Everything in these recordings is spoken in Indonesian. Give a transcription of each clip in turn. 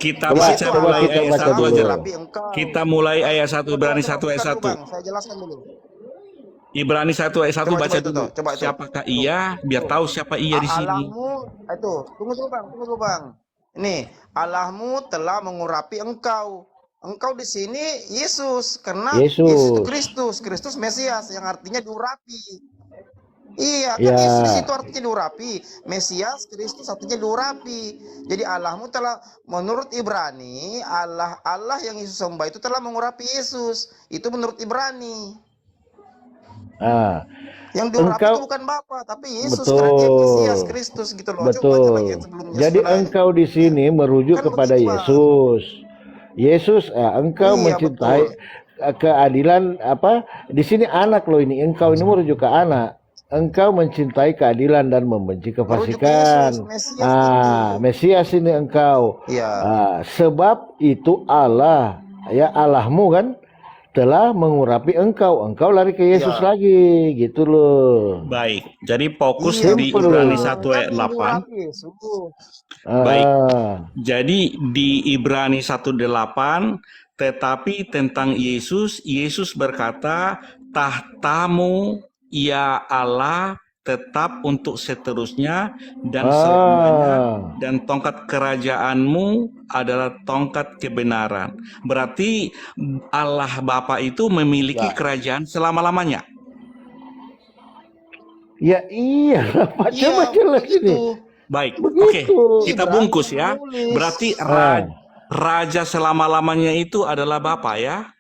Kita Di situ baca mulai Allah ayat 1 aja. mengurapi engkau. Kita mulai ayat 1, Ibrani 1 ayat 1. Bang, saya jelaskan dulu. Ibrani 1 ayat 1 baca Itu dulu. coba itu. Siapakah ia? Biar tahu siapa ia di sini. Allahmu itu, tunggu dulu Bang. Ini, Allahmu telah mengurapi engkau. Engkau di sini Yesus, karena Yesus itu Kristus, Kristus Mesias yang artinya diurapi. Iya, kan Yesus di situ artinya diurapi. Mesias, Kristus artinya diurapi. Jadi Allahmu telah, menurut Ibrani, Allah yang Yesus sembah itu telah mengurapi Yesus. Itu menurut Ibrani. Yang diurapi itu bukan Bapa, tapi Yesus, karena dia Mesias, Kristus gitu loh. Betul. Jadi engkau di sini merujuk kan kepada Yesus. Yesus, engkau mencintai keadilan apa? Di sini anak loh ini. Engkau ini merujuk ke anak. Engkau mencintai keadilan dan membenci kefasikan. Mesias ini engkau. Sebab itu Allah, ya Allahmu kan telah mengurapi engkau. Engkau lari ke Yesus lagi, gitu loh. Baik. Jadi fokus di Ibrani 1 ayat 8. Baik. Jadi di Ibrani 1:8, tetapi tentang Yesus, Yesus berkata, tahtamu ya Allah tetap untuk seterusnya dan selamanya, dan tongkat kerajaanmu adalah tongkat kebenaran. Berarti Allah Bapa itu memiliki kerajaan selama-lamanya. Ya iya, coba jelas ini. Baik, oke, kita bungkus ya. Berarti raja selama-lamanya itu adalah Bapa ya.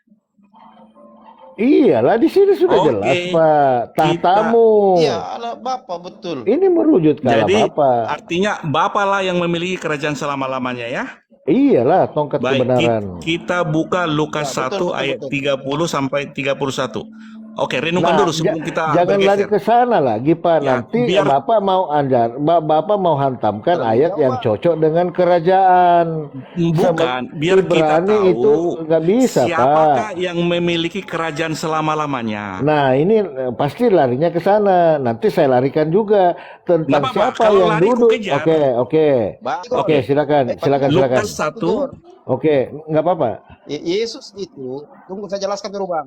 Iyalah, di sini sudah jelas Pak. Tahtamu. Iya, Allah Bapa, betul. Ini merujuk ke Allah Bapa. Artinya Bapa lah yang memiliki kerajaan selama-lamanya ya. Iyalah, tongkat kebenaran. Kita buka Lukas 1 ayat 30 sampai 31. Oke, renungkan dulu sebelum kita jangan lari ke sana lagi Pak. Nanti Bapak mau Bapak mau hantamkan ayat yang cocok dengan kerajaan. Bukan, biar kita tahu itu nggak bisa siapakah yang memiliki kerajaan selama-lamanya. Nah, ini pasti larinya ke sana. Nanti saya larikan juga tentang siapa yang duduk. Oke, silakan. Lukas 1. Oke, nggak apa-apa. Yesus itu, tunggu saya jelaskan dulu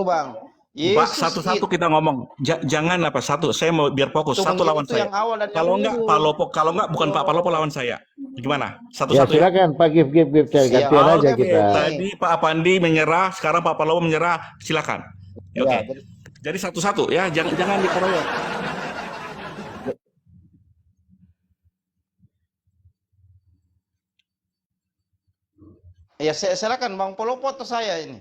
Bang. Pak, satu-satu kita ngomong. Jangan apa satu. Saya mau biar fokus. Satu lawan saya. Kalau enggak Pak Lopo, kalau enggak bukan Pak Lopo lawan saya. Gimana? Satu-satu ya. Silakan Pak Gif gantian aja kita. Tadi Pak Apandi menyerah, sekarang Pak Lopo menyerah. Silakan. Oke. Jadi satu-satu ya. Jangan dikeroyok. Ya, silakan Bang Polopo atau saya ini.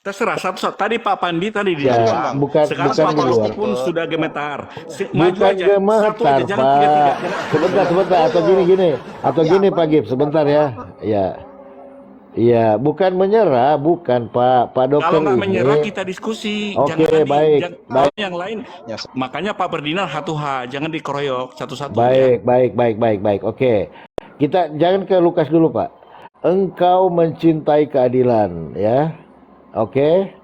Terserah satu-satu. Tadi Pak Pandi tadi di luar. Sekarang Pak Palopo pun sudah gemetar. Bukan gemetar Pak. Sebentar. Atau gini Pak Gif, sebentar ya. Iya, bukan menyerah, bukan Pak Dokter. Kalau nggak menyerah kita diskusi. Oke, baik. Yang lain. Makanya Pak Ferdinand H2H, jangan dikeroyok satu-satu. Baik. Oke. Kita jangan ke Lukas dulu Pak. Engkau mencintai keadilan, ya. Oke.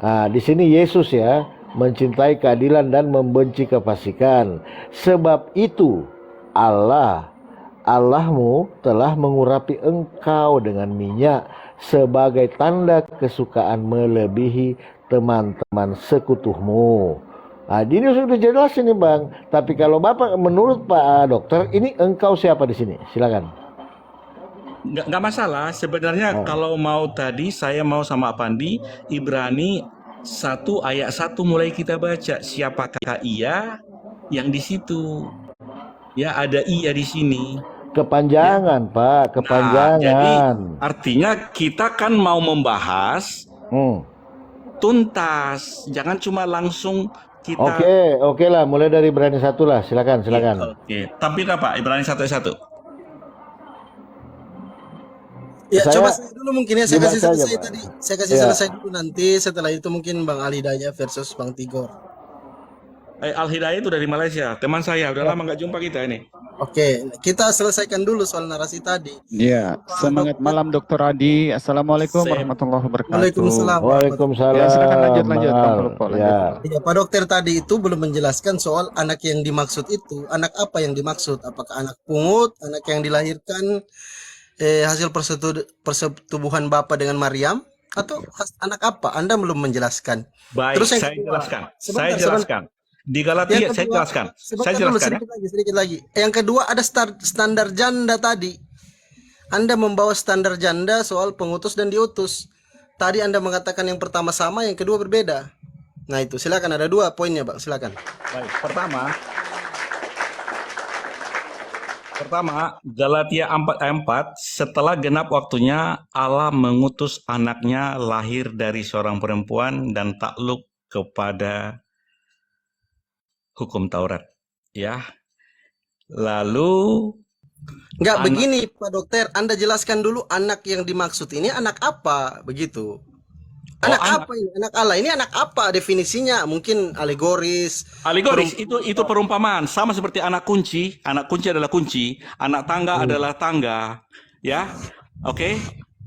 Nah, di sini Yesus ya mencintai keadilan dan membenci kefasikan. Sebab itu Allahmu telah mengurapi engkau dengan minyak sebagai tanda kesukaan melebihi teman-teman sekutumu. Nah, ini sudah jelas ini Bang. Tapi kalau Bapak menurut Pak Dokter, ini engkau siapa di sini? Silakan. Nggak masalah sebenarnya. Kalau mau tadi saya mau sama Pandi, Ibrani 1 ayat 1 mulai kita baca. Siapakah ia yang di situ? Ya, ada ia di sini. Kepanjangan Pak, kepanjangan. Nah, jadi artinya kita kan mau membahas tuntas, jangan cuma langsung kita. Oke lah, mulai dari Ibrani 1 lah, silakan. Oke. Tapi apa? Ibrani 1 ayat 1. Ya, coba saya dulu mungkin ya, saya kasih selesai tadi. Saya kasih selesai dulu, nanti setelah itu mungkin Bang Ali Daya versus Bang Tigor. Al-Hidayah itu dari Malaysia, teman saya. Udah lama nggak jumpa kita ini. Oke, kita selesaikan dulu soal narasi tadi. Ya, semangat malam Dr. Adi. Assalamualaikum warahmatullahi wabarakatuh. Waalaikumsalam. Waalaikumsalam. Ya, silakan lanjut Bang Lupol. Ya. Ya, Pak Dokter tadi itu belum menjelaskan soal anak yang dimaksud itu. Anak apa yang dimaksud? Apakah anak pungut, anak yang dilahirkan hasil persetubuhan Bapa dengan Maryam, atau anak apa? Anda belum menjelaskan. Baik, Terus yang saya kedua, jelaskan. sebentar, Saya jelaskan. Di Galatia Yang saya kedua, jelaskan. sebentar Saya dulu, jelaskan ya. sedikit lagi. Yang kedua ada standar janda tadi. Anda membawa standar janda soal pengutus dan diutus. Tadi Anda mengatakan yang pertama sama, yang kedua berbeda. Nah itu, silakan, ada 2 poinnya, Bang. Silakan. Baik, pertama Galatia 4 ayat 4, setelah genap waktunya Allah mengutus anaknya lahir dari seorang perempuan dan takluk kepada hukum Taurat. Ya. Lalu Enggak, begini Pak Dokter, Anda jelaskan dulu anak yang dimaksud ini anak apa, begitu. Anak apa ini? Anak Allah. Ini anak apa definisinya? Mungkin alegoris. Alegoris itu perumpamaan, sama seperti anak kunci. Anak kunci adalah kunci, anak tangga adalah tangga, ya. Oke.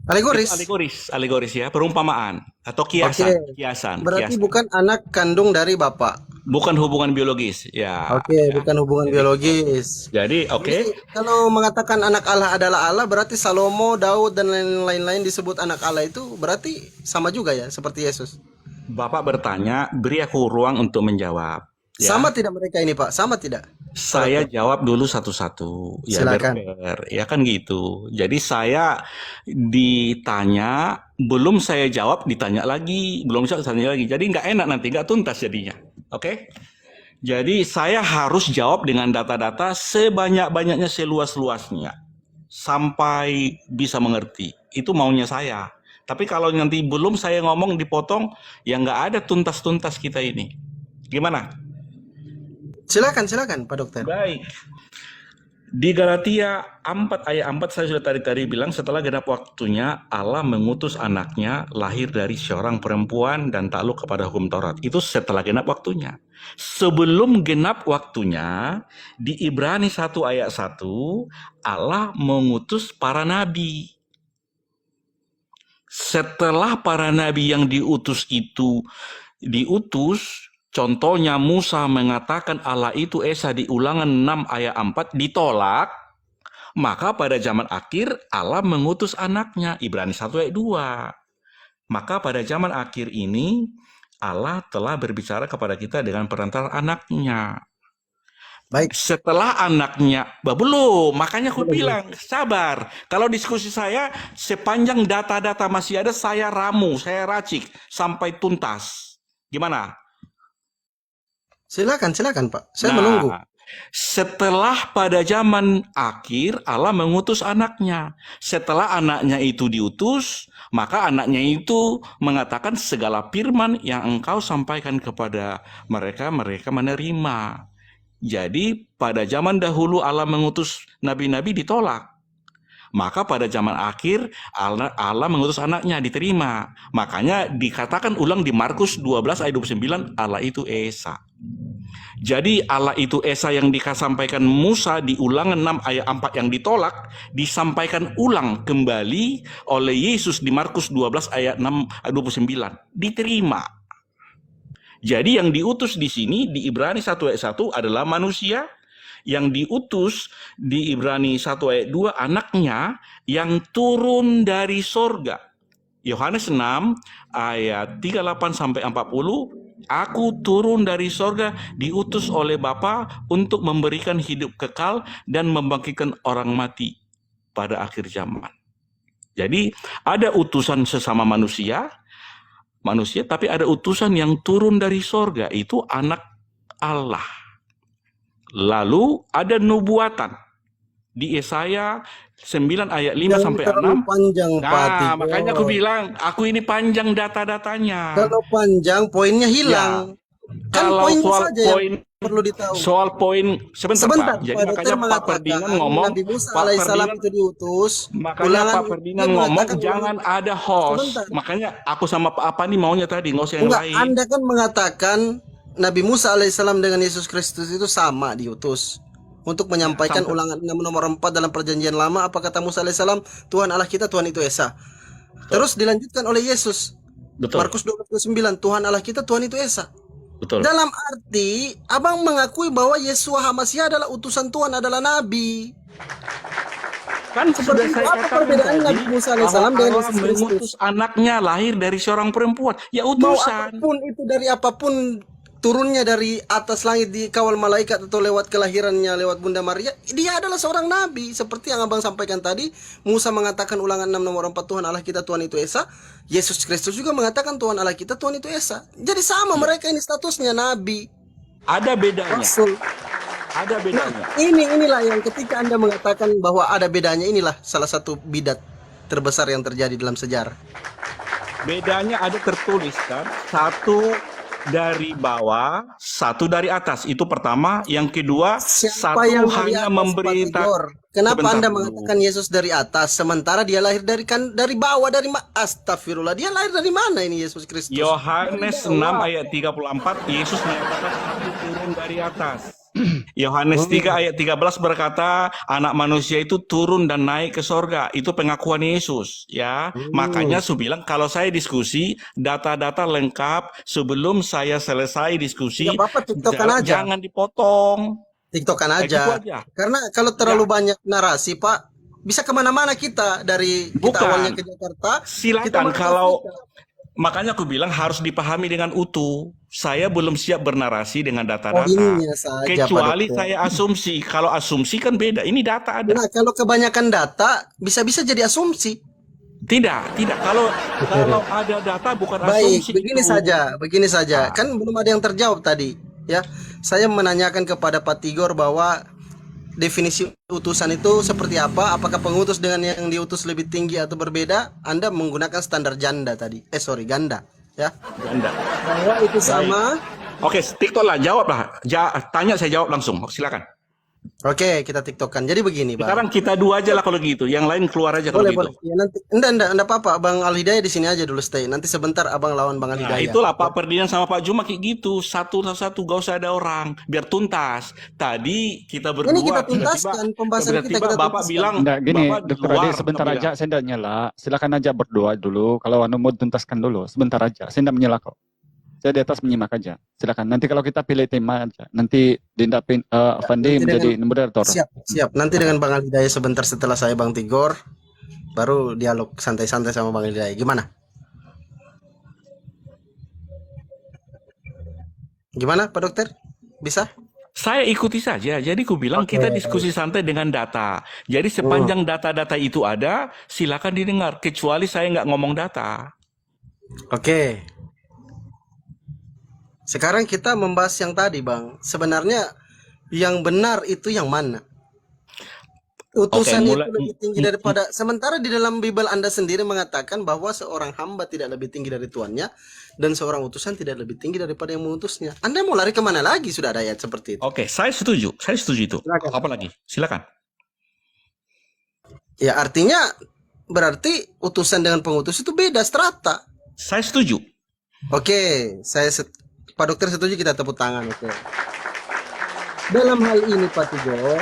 Alegoris ya, perumpamaan atau kiasan. Berarti bukan anak kandung dari Bapak. Bukan hubungan biologis, ya. Oke, bukan hubungan biologis. Jadi, Jadi, kalau mengatakan anak Allah adalah Allah, berarti Salomo, Daud dan lain-lain disebut anak Allah itu berarti sama juga ya, seperti Yesus. Bapak bertanya, beri aku ruang untuk menjawab. Ya. Sama tidak mereka ini, Pak? Sama tidak? Saya jawab dulu satu-satu. Ya, silakan. Ya kan gitu. Jadi saya ditanya, belum saya jawab, ditanya lagi, belum saya tanya lagi. Jadi nggak enak nanti, nggak tuntas jadinya. Oke? Jadi saya harus jawab dengan data-data sebanyak-banyaknya, seluas-luasnya. Sampai bisa mengerti. Itu maunya saya. Tapi kalau nanti belum saya ngomong dipotong, ya nggak ada tuntas-tuntas kita ini. Gimana? Silakan Pak Dokter. Baik. Di Galatia 4 ayat 4 saya sudah tadi bilang, setelah genap waktunya Allah mengutus anaknya lahir dari seorang perempuan dan takluk kepada hukum Taurat. Itu setelah genap waktunya. Sebelum genap waktunya, di Ibrani 1 ayat 1 Allah mengutus para nabi. Setelah para nabi yang diutus itu diutus, contohnya Musa mengatakan Allah itu Esa di Ulangan 6 ayat 4 ditolak, maka pada zaman akhir Allah mengutus anaknya, Ibrani 1 ayat 2. Maka pada zaman akhir ini Allah telah berbicara kepada kita dengan perantara anaknya. Baik. Setelah anaknya, belum, makanya aku bilang sabar. Kalau diskusi saya sepanjang data-data masih ada, saya ramu, saya racik sampai tuntas. Gimana? Silakan Pak. Saya menunggu. Setelah pada zaman akhir Allah mengutus anaknya. Setelah anaknya itu diutus, maka anaknya itu mengatakan segala firman yang engkau sampaikan kepada mereka, mereka menerima. Jadi pada zaman dahulu Allah mengutus nabi-nabi ditolak. Maka pada zaman akhir Allah mengutus anaknya diterima. Makanya dikatakan ulang di Markus 12 ayat 29, Allah itu Esa. Jadi Allah itu Esa yang disampaikan Musa di Ulangan 6 ayat 4 yang ditolak, disampaikan ulang kembali oleh Yesus di Markus 12 ayat 29. Diterima. Jadi yang diutus di sini di Ibrani 1 ayat 1 adalah manusia, yang diutus di Ibrani 1 ayat 2 anaknya yang turun dari sorga. Yohanes 6 ayat 38 sampai 40, aku turun dari sorga diutus oleh Bapa untuk memberikan hidup kekal dan membangkitkan orang mati pada akhir zaman. Jadi ada utusan sesama manusia, tapi ada utusan yang turun dari sorga, itu anak Allah. Lalu ada nubuatan di Yesaya 9 ayat 5 sampai 6. Panjang, nah, makanya aku bilang, aku ini panjang data-datanya. Kalau panjang, poinnya hilang. Ya. Kan kalau poin soal saja poin perlu ditahu. Soal poin sebentar Pak. Jadi makanya Pak Ferdinand ngomong, Nabi Musa alaihissalam itu diutus. Makanya Pak Ferdinand ngomong jangan ada host. Makanya aku sama Pak Apandi maunya tadi, nggak usah yang lain. Anda kan mengatakan Nabi Musa alaihissalam dengan Yesus Kristus itu sama diutus untuk menyampaikan Sampai- ulangan 6 nomor 4 dalam perjanjian lama. Apa kata Musa alaihissalam? Tuhan Allah kita, Tuhan itu Esa. Terus dilanjutkan oleh Yesus. Betul, Markus 12:9, Tuhan Allah kita, Tuhan itu Esa. betul. Dalam arti, abang mengakui bahwa Yeshua HaMasyiah adalah utusan Tuhan, adalah Nabi. Kan sudah Seperti saya itu, apa katakan perbedaan tadi, Nabi Musa alaihissalam bahwa dengan Allah Yesus Kristus? mengutus anaknya lahir dari seorang perempuan. Ya Mau utusan. apapun itu, dari apapun turunnya dari atas langit di kawal malaikat atau lewat kelahirannya lewat Bunda Maria, dia adalah seorang nabi. Seperti yang abang sampaikan tadi, Musa mengatakan ulangan 6 nomor 4, Tuhan Allah kita, Tuhan itu Esa. Yesus Kristus juga mengatakan Tuhan Allah kita, Tuhan itu Esa. Jadi sama mereka ini statusnya nabi, Ada bedanya. rasul. Ada bedanya. Inilah yang ketika Anda mengatakan bahwa ada bedanya, inilah salah satu bidat terbesar yang terjadi dalam sejarah. Bedanya ada tertulis kan, satu dari bawah, satu dari atas. Itu pertama. Yang kedua, Siapa satu yang dari hanya atas, Pak memberitakan. Tigor? Kenapa Sebentar Anda dulu. mengatakan Yesus dari atas sementara dia lahir dari bawah, astagfirullah. Dia lahir dari mana ini Yesus Kristus? Yohanes 6 ayat 34, Yesus menyatakan aku turun dari atas. Yohanes 3 ayat 13 berkata, anak manusia itu turun dan naik ke sorga. Itu pengakuan Yesus, ya. Makanya saya bilang kalau saya diskusi, data-data lengkap sebelum saya selesai diskusi, Ya, Bapak tiktokan aja. jangan dipotong. TikTokan Kayak gitu aja. aja. Karena kalau terlalu banyak narasi, Pak, bisa kemana-mana kita. Dari kita Bukan. awalnya ke Jakarta, kita Silakan masuk kalau Afrika. makanya aku bilang harus dipahami dengan utuh. Saya belum siap bernarasi dengan data-data. Poinnya saja, Pak Kecuali Dokter. saya asumsi. Kalau asumsi kan beda. Ini data ada. Nah, kalau kebanyakan data bisa-bisa jadi asumsi. Tidak. Kalau ada data bukan Baik, asumsi. begini itu. saja. Kan belum ada yang terjawab tadi, ya. Saya menanyakan kepada Pak Tigor bahwa definisi utusan itu seperti apa? Apakah pengutus dengan yang diutus lebih tinggi atau berbeda? Anda menggunakan standar ganda tadi. Ganda, ya. Ganda. Bahwa itu sama. Oke, TikTok lah, jawab lah. Tanya saya jawab langsung. Silakan. Oke, kita tiktokan. Jadi begini, Bang. Sekarang kita dua aja lah kalau gitu. Yang lain keluar aja kalau Boleh. gitu. Ya, nanti enggak apa-apa. Bang Al Hidayah di sini aja dulu stay. Nanti sebentar Abang lawan Bang Al Nah, Hidayah. itulah Pak Ferdinand sama Pak Juma kayak gitu. Satu-satu, gak usah ada orang. Biar tuntas. Tadi kita berdua. Ini kita tuntaskan pembahasan tiba-tiba kita Bapak tuntaskan. bilang. Enggak gini, Bapak di Dokter luar, Adi sebentar Bapak aja, bilang. saya tidak nyela. Silakan aja berdoa dulu. Kalau anu mau tuntaskan dulu, sebentar aja. Saya tidak menyela kok. Saya di atas menyimak aja. Silakan. Nanti kalau kita pilih tema aja. Nanti Dinda Fandi Nanti menjadi dengan- moderator. Siap. Nanti dengan Bang Al Hidayah sebentar setelah saya Bang Tigor, baru dialog santai-santai sama Bang Al Hidayah. Gimana Pak Dokter? Bisa? Saya ikuti saja. Jadi aku bilang Oke. kita diskusi santai dengan data. Jadi sepanjang data-data itu ada, silakan didengar. Kecuali saya nggak ngomong data. Oke. Sekarang kita membahas yang tadi, Bang. Sebenarnya yang benar itu yang mana? Utusan Oke, itu mulai- lebih tinggi daripada, sementara di dalam Bible Anda sendiri mengatakan bahwa seorang hamba tidak lebih tinggi dari tuannya dan seorang utusan tidak lebih tinggi daripada yang mengutusnya. Anda mau lari kemana lagi? Sudah ada ayat seperti itu. Oke, saya setuju. Saya setuju itu. Silakan. Apa lagi? Silakan. Ya, artinya berarti utusan dengan pengutus itu beda strata. Saya setuju. Oke, Pak Dokter setuju, kita tepuk tangan. Oke. Dalam hal ini Pak Tigor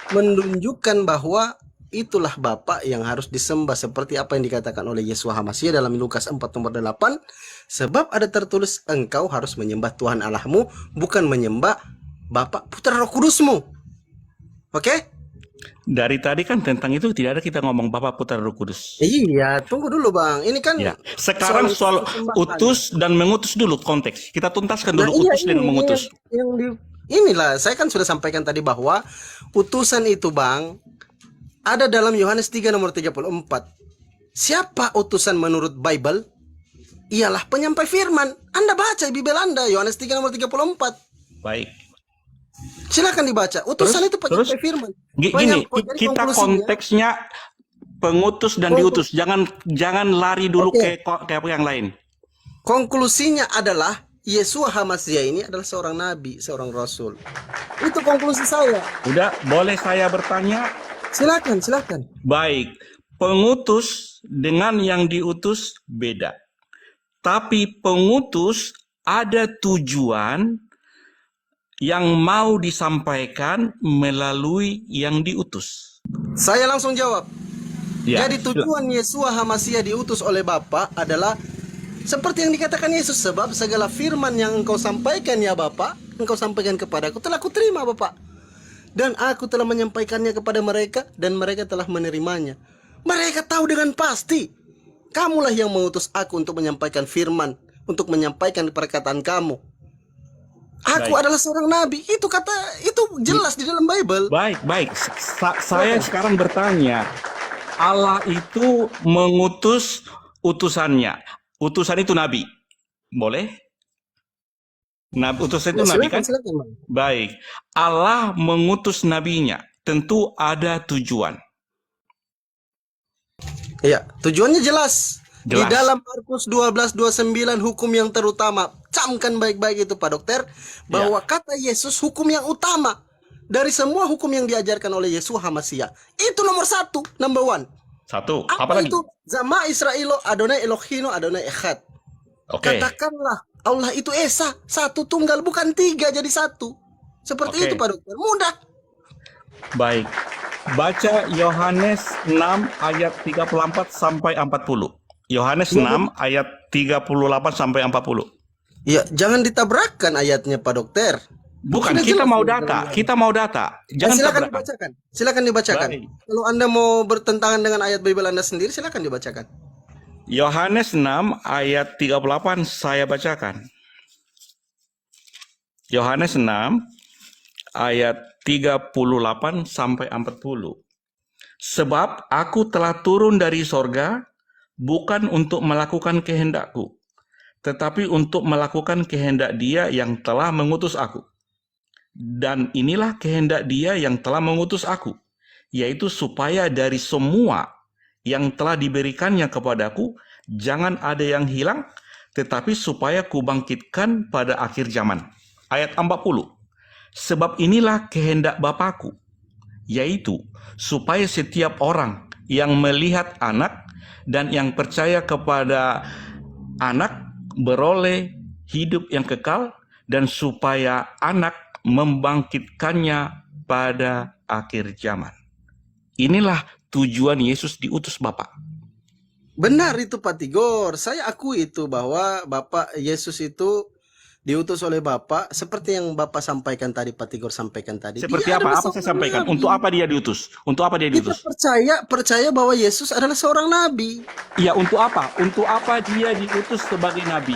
menunjukkan bahwa itulah Bapa yang harus disembah seperti apa yang dikatakan oleh Yeshua HaMasyiah dalam Lukas 4 nomor 8. Sebab ada tertulis, engkau harus menyembah Tuhan Allahmu, bukan menyembah Bapa, Putra, Roh Kudusmu. Oke? Dari tadi kan tentang itu tidak ada kita ngomong Bapa, Putra, Roh Kudus. Iya, tunggu dulu Bang. Ini kan Ya. Sekarang soal persembahan. utus dan mengutus dulu konteks. Kita tuntaskan dulu Nah, iya, utus dan ini mengutus. Inilah saya kan sudah sampaikan tadi bahwa utusan itu Bang ada dalam Yohanes 3 nomor 34. Siapa utusan menurut Bible? Ialah penyampai firman. Anda baca Bible Anda Yohanes 3 nomor 34. Baik. Silakan dibaca. Utusan Terus- itu penyampai terus? firman. Gini, Jadi kita konklusinya- konteksnya pengutus dan diutus. Jangan lari dulu Oke. ke apa yang lain. Konklusinya adalah Yeshua HaMasyiah ini adalah seorang nabi, seorang rasul. Itu konklusi saya. Udah, boleh saya bertanya? Silakan. Baik, pengutus dengan yang diutus beda. Tapi pengutus ada tujuan yang mau disampaikan melalui yang diutus. Saya langsung jawab. Ya, Jadi tujuan Yeshua HaMasyiah diutus oleh Bapa adalah seperti yang dikatakan Yesus, sebab segala firman yang engkau sampaikan ya Bapa, engkau sampaikan kepadaku, telah kuterima Bapa. Dan aku telah menyampaikannya kepada mereka, dan mereka telah menerimanya. Mereka tahu dengan pasti, kamulah yang mengutus aku untuk menyampaikan firman, untuk menyampaikan perkataan kamu. Aku Baik. adalah seorang nabi. Itu jelas di dalam Bible. baik. Saya sekarang bertanya, Allah itu mengutus utusannya. Utusan itu nabi. Boleh? Nah, utusan itu nabi kan? Silakan, Bang. Baik. Allah mengutus nabinya. Tentu ada tujuan. Iya, tujuannya jelas. Di Jelas. dalam Markus 12:29 hukum yang terutama. Camkan baik-baik itu Pak Dokter, bahwa kata Yesus hukum yang utama dari semua hukum yang diajarkan oleh Yeshua HaMasyiah. Itu nomor 1, number 1. Satu. Apa Apa lagi? itu? Zama Israelo Adonai Elohino Adonai Echad. Oke. Katakanlah Allah itu Esa, satu tunggal, bukan 3 jadi 1. Seperti Oke. itu Pak Dokter. Mudah. Baik. Baca Yohanes 6 ayat 34 sampai 40. Yohanes 6 ayat 38 sampai 40. Ya, jangan ditabrakkan ayatnya Pak Dokter. Bukan, Sudah kita jelas mau di data. dalam Kita mau data. Jangan silakan tabrakan. dibacakan. Silakan dibacakan. Baik. Kalau Anda mau bertentangan dengan ayat Bible Anda sendiri, silakan dibacakan. Yohanes 6 ayat 38 saya bacakan. Yohanes 6 ayat 38 sampai 40. Sebab aku telah turun dari sorga bukan untuk melakukan kehendakku, tetapi untuk melakukan kehendak Dia yang telah mengutus aku. Dan inilah kehendak Dia yang telah mengutus aku, yaitu supaya dari semua yang telah diberikannya kepadaku, jangan ada yang hilang, tetapi supaya kubangkitkan pada akhir zaman. Ayat 40. Sebab inilah kehendak Bapakku, yaitu supaya setiap orang yang melihat anak dan yang percaya kepada anak beroleh hidup yang kekal, dan supaya anak membangkitkannya pada akhir zaman. Inilah tujuan Yesus diutus Bapa. Benar itu Pak Tigor. Saya akui itu bahwa Bapak Yesus itu diutus oleh Bapak seperti yang Bapak sampaikan tadi, Pak Tigor sampaikan tadi. Seperti Dia adalah apa? Apa saya seorang sampaikan? nabi. Untuk apa dia diutus? Untuk apa dia Kita diutus? percaya bahwa Yesus adalah seorang nabi. Ya, untuk apa? Untuk apa dia diutus sebagai nabi?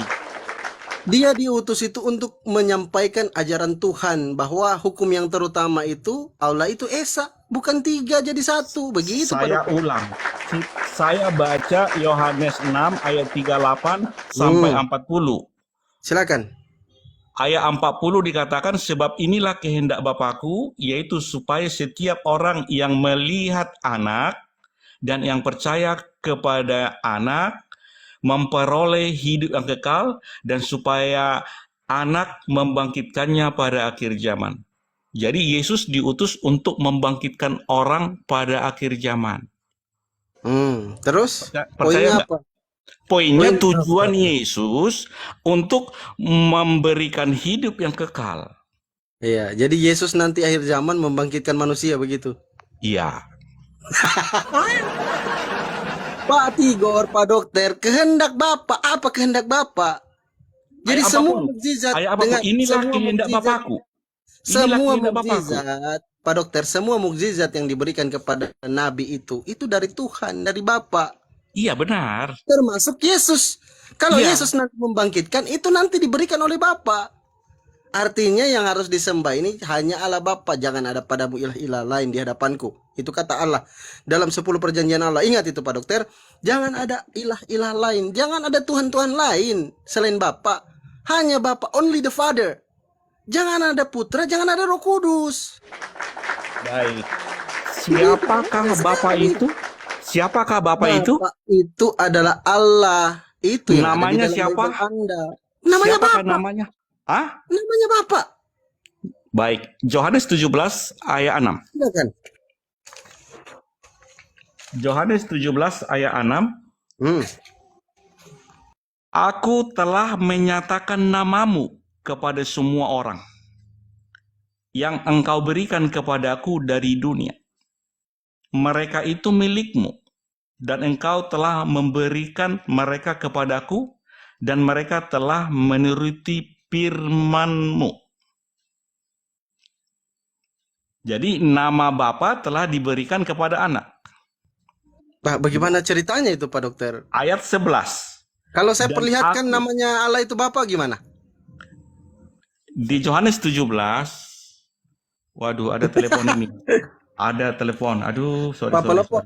Dia diutus itu untuk menyampaikan ajaran Tuhan, bahwa hukum yang terutama itu Allah itu Esa, bukan 3 jadi 1. Begitu Pak Saya Dokter. ulang. Saya baca Yohanes 6 ayat 38 sampai 40. Silakan. Ayat 40 dikatakan, sebab inilah kehendak Bapakku, yaitu supaya setiap orang yang melihat anak dan yang percaya kepada anak memperoleh hidup yang kekal, dan supaya anak membangkitkannya pada akhir zaman. Jadi Yesus diutus untuk membangkitkan orang pada akhir zaman. Terus Percaya poinnya nggak? apa? Poinnya Poin tujuan Yesus untuk memberikan hidup yang kekal. Iya, jadi Yesus nanti akhir zaman membangkitkan manusia begitu. Iya. Pak Tigor, Pak Dokter, kehendak Bapak, apa kehendak Bapak? Jadi Ayat semua apapun. mukjizat Ayat apapun. Inilah semua kehendak mukjizat- Bapakku. Inilah Semua kehendak Bapakku. mukjizat, Pak Dokter, semua mukjizat yang diberikan kepada nabi itu dari Tuhan, dari Bapa, Iya, benar. termasuk Yesus. Kalau Iya. Yesus nanti membangkitkan, itu nanti diberikan oleh Bapa. Artinya yang harus disembah ini hanya Allah Bapa, jangan ada padamu ilah-ilah lain di hadapanku. Itu kata Allah dalam 10 perjanjian Allah. Ingat itu Pak Dokter, jangan ada ilah-ilah lain, jangan ada Tuhan-Tuhan lain selain Bapa. Hanya Bapa, only the Father. Jangan ada Putra, jangan ada Roh Kudus. Baik. Siapakah Bapak itu? Siapakah Bapak itu? Bapa itu adalah Allah. Itu yang Namanya ada di dalam siapa? Bible Anda. Namanya Siapakah Bapa. namanya? Hah? Namanya Bapa. Baik. Yohanes 17 ayat 6. Silakan. Yohanes 17 ayat 6. Aku telah menyatakan namamu kepada semua orang yang engkau berikan kepadaku dari dunia. Mereka itu milikmu, dan engkau telah memberikan mereka kepadaku, dan mereka telah menuruti firman-Mu. Jadi nama Bapa telah diberikan kepada anak. Pak, bagaimana ceritanya itu Pak Dokter? Ayat 11. Kalau saya Dan perlihatkan aku- namanya Allah itu Bapa gimana? Di Yohanes 17, waduh ada telepon ini. Ada telepon. Aduh, sorry. Bapak Lopo.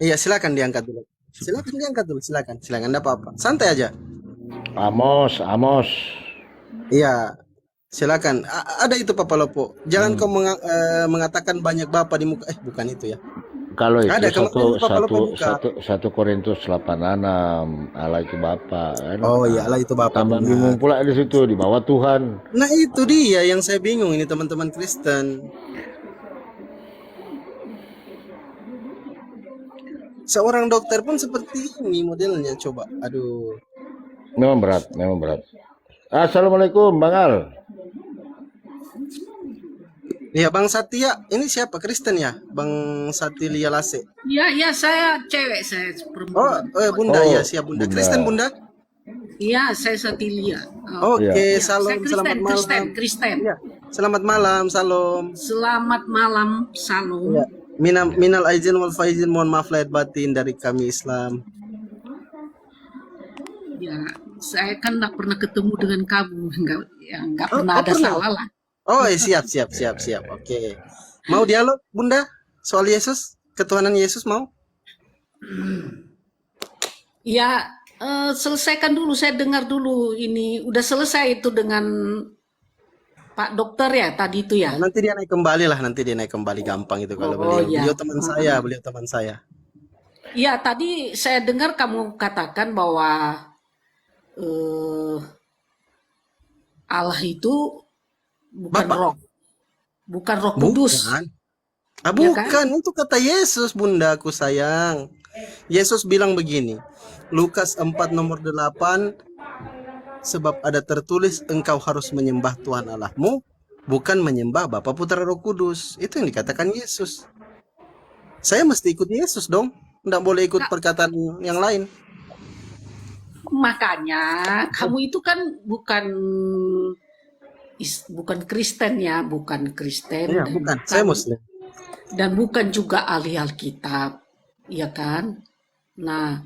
Iya, silakan diangkat dulu. Silakan diangkat dulu, silakan. Silakan, enggak apa-apa. Santai aja. Amos. Iya. Silakan. Ada itu Papa Lopo. Jangan kau mengatakan banyak Bapa di muka. Bukan itu ya. Kalau itu Ada, kemarin Bapak Lopo buka. 1 Korintus 8:6, Allah itu Bapa. Oh iya, Allah itu Bapa. Tambah benar. bingung pula di situ, di bawah Tuhan. Nah itu dia yang saya bingung ini teman-teman Kristen. Seorang dokter pun seperti ini modelnya, coba. Aduh. Memang berat. Assalamualaikum, Bang Al. Ya Bang Satya, ini siapa? Kristen ya? Bang Satilia Lase. Iya, saya cewek, saya perempuan. Bunda Oh, ya, siap Bunda. Bunda. Kristen Bunda? Iya, saya Satilia. Oke, Iya, salam, saya selamat malam. Kristen. Ya, selamat malam, salam. Selamat malam, salam. Ya. Minal aizin wal faizin, mohon maaf lahir batin dari kami Islam. Ya, saya kan nggak pernah ketemu dengan kamu, nggak pernah ada pernah? salah lah. Oh, siap. Oke. Mau dialog, Bunda? Soal Yesus, ketuhanan Yesus mau? Ya, selesaikan dulu, saya dengar dulu ini. Udah selesai itu dengan Pak Dokter ya tadi itu ya. Nanti dia naik kembali gampang itu kalau Oh, beliau. iya. Beliau teman saya. Ya, tadi saya dengar kamu katakan bahwa Allah itu bukan Bapak. roh. Bukan Roh Kudus. Bukan. Ya Bukan, itu kata Yesus, Bunda aku sayang. Yesus bilang begini, Lukas 4 nomor 8, sebab ada tertulis engkau harus menyembah Tuhan Allahmu, bukan menyembah Bapa Putra Roh Kudus. Itu yang dikatakan Yesus. Saya mesti ikut Yesus dong, tidak boleh ikut perkataan yang lain. Makanya kamu itu kan bukan Kristen ya, bukan Kristen. Iya, dan bukan. Saya Muslim. Dan bukan juga ahli Alkitab, ya kan? Nah,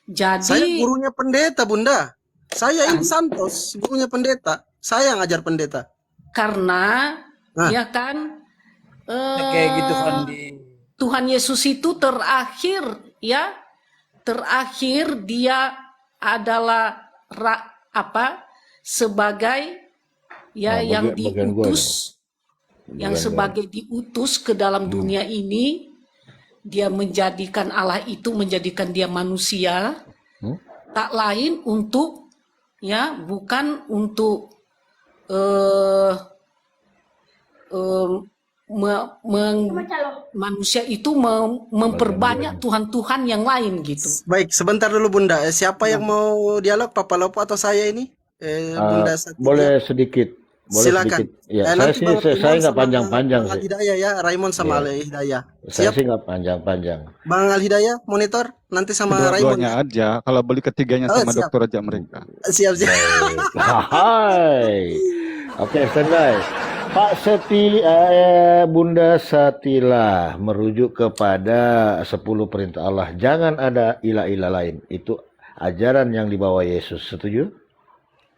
jadi Saya gurunya pendeta, Bunda. Saya ini Santos, gurunya pendeta. Saya yang ngajar pendeta. karena Nah. ya kan Kayak gitu Fandi. Tuhan Yesus itu terakhir dia adalah sebagai yang bagian gua diutus, yang Bagian sebagai diutus ke dalam dunia ini, dia menjadikan Allah itu menjadikan dia manusia, tak lain untuk bukan untuk manusia itu memperbanyak Tuhan-Tuhan yang lain gitu. Baik, sebentar dulu Bunda. Siapa yang mau dialog, Papa Lopo atau saya ini? Bunda Satya. Boleh sedikit. Silakan. Ya, Nanti Bang saya Raymond nggak sama panjang-panjang Bang Al sih. Hidayah ya, Raymond sama Iya. Al Hidayah. Saya Siap, sih nggak panjang-panjang. Bang Al Hidayah, monitor nanti sama Raymond. Dua-duanya aja. Kalau beli ketiganya Oh, sama siap. dokter aja mereka. Siap. Hai. Oke, standby. Pak Bunda Satila merujuk kepada 10 perintah Allah. Jangan ada ilah-ilah lain. Itu ajaran yang dibawa Yesus. Setuju?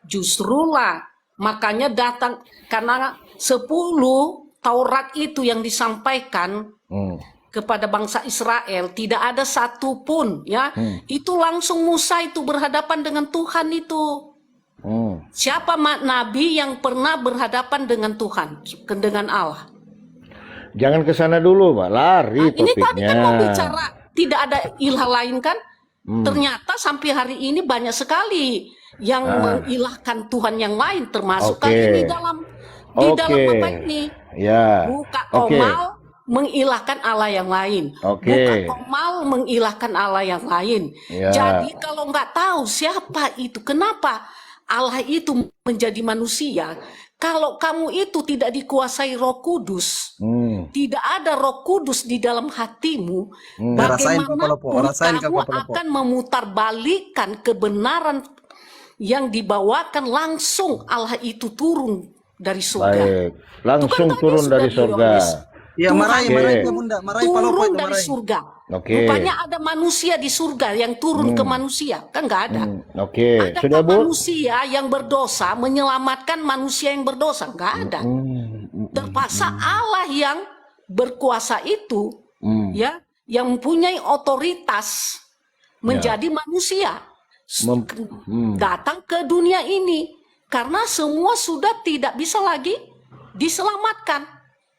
Justrulah makanya datang karena 10 Taurat itu yang disampaikan kepada bangsa Israel tidak ada satupun itu langsung Musa itu berhadapan dengan Tuhan itu. Siapa nabi yang pernah berhadapan dengan Tuhan, dengan Allah? Jangan ke sana dulu, Pak. Lari Ini tadi topiknya. kan mau bicara tidak ada ilah lain kan? Ternyata sampai hari ini banyak sekali yang mengilahkan Tuhan yang lain, termasuk Oke. kali ini dalam apa ini? Ya. Buka Oke. Komal mengilahkan Allah yang lain. Oke. Bukan Komal mengilahkan Allah yang lain. Ya. Jadi kalau nggak tahu siapa itu, kenapa Allah itu menjadi manusia, kalau kamu itu tidak dikuasai Roh Kudus, tidak ada Roh Kudus di dalam hatimu, bagaimanapun kamu akan memutarbalikkan kebenaran yang dibawakan langsung Allah itu turun dari surga. Baik, langsung turun dari surga. Ya, marahi Bunda, marahi Palopo turun itu, dari marahi. surga. Oke. Rupanya ada manusia di surga yang turun ke manusia, kan nggak ada. Oke, Adakah sudah Bu? manusia yang berdosa menyelamatkan manusia yang berdosa? Nggak ada. Terpaksa Allah yang berkuasa itu, ya, yang mempunyai otoritas menjadi manusia, datang ke dunia ini karena semua sudah tidak bisa lagi diselamatkan.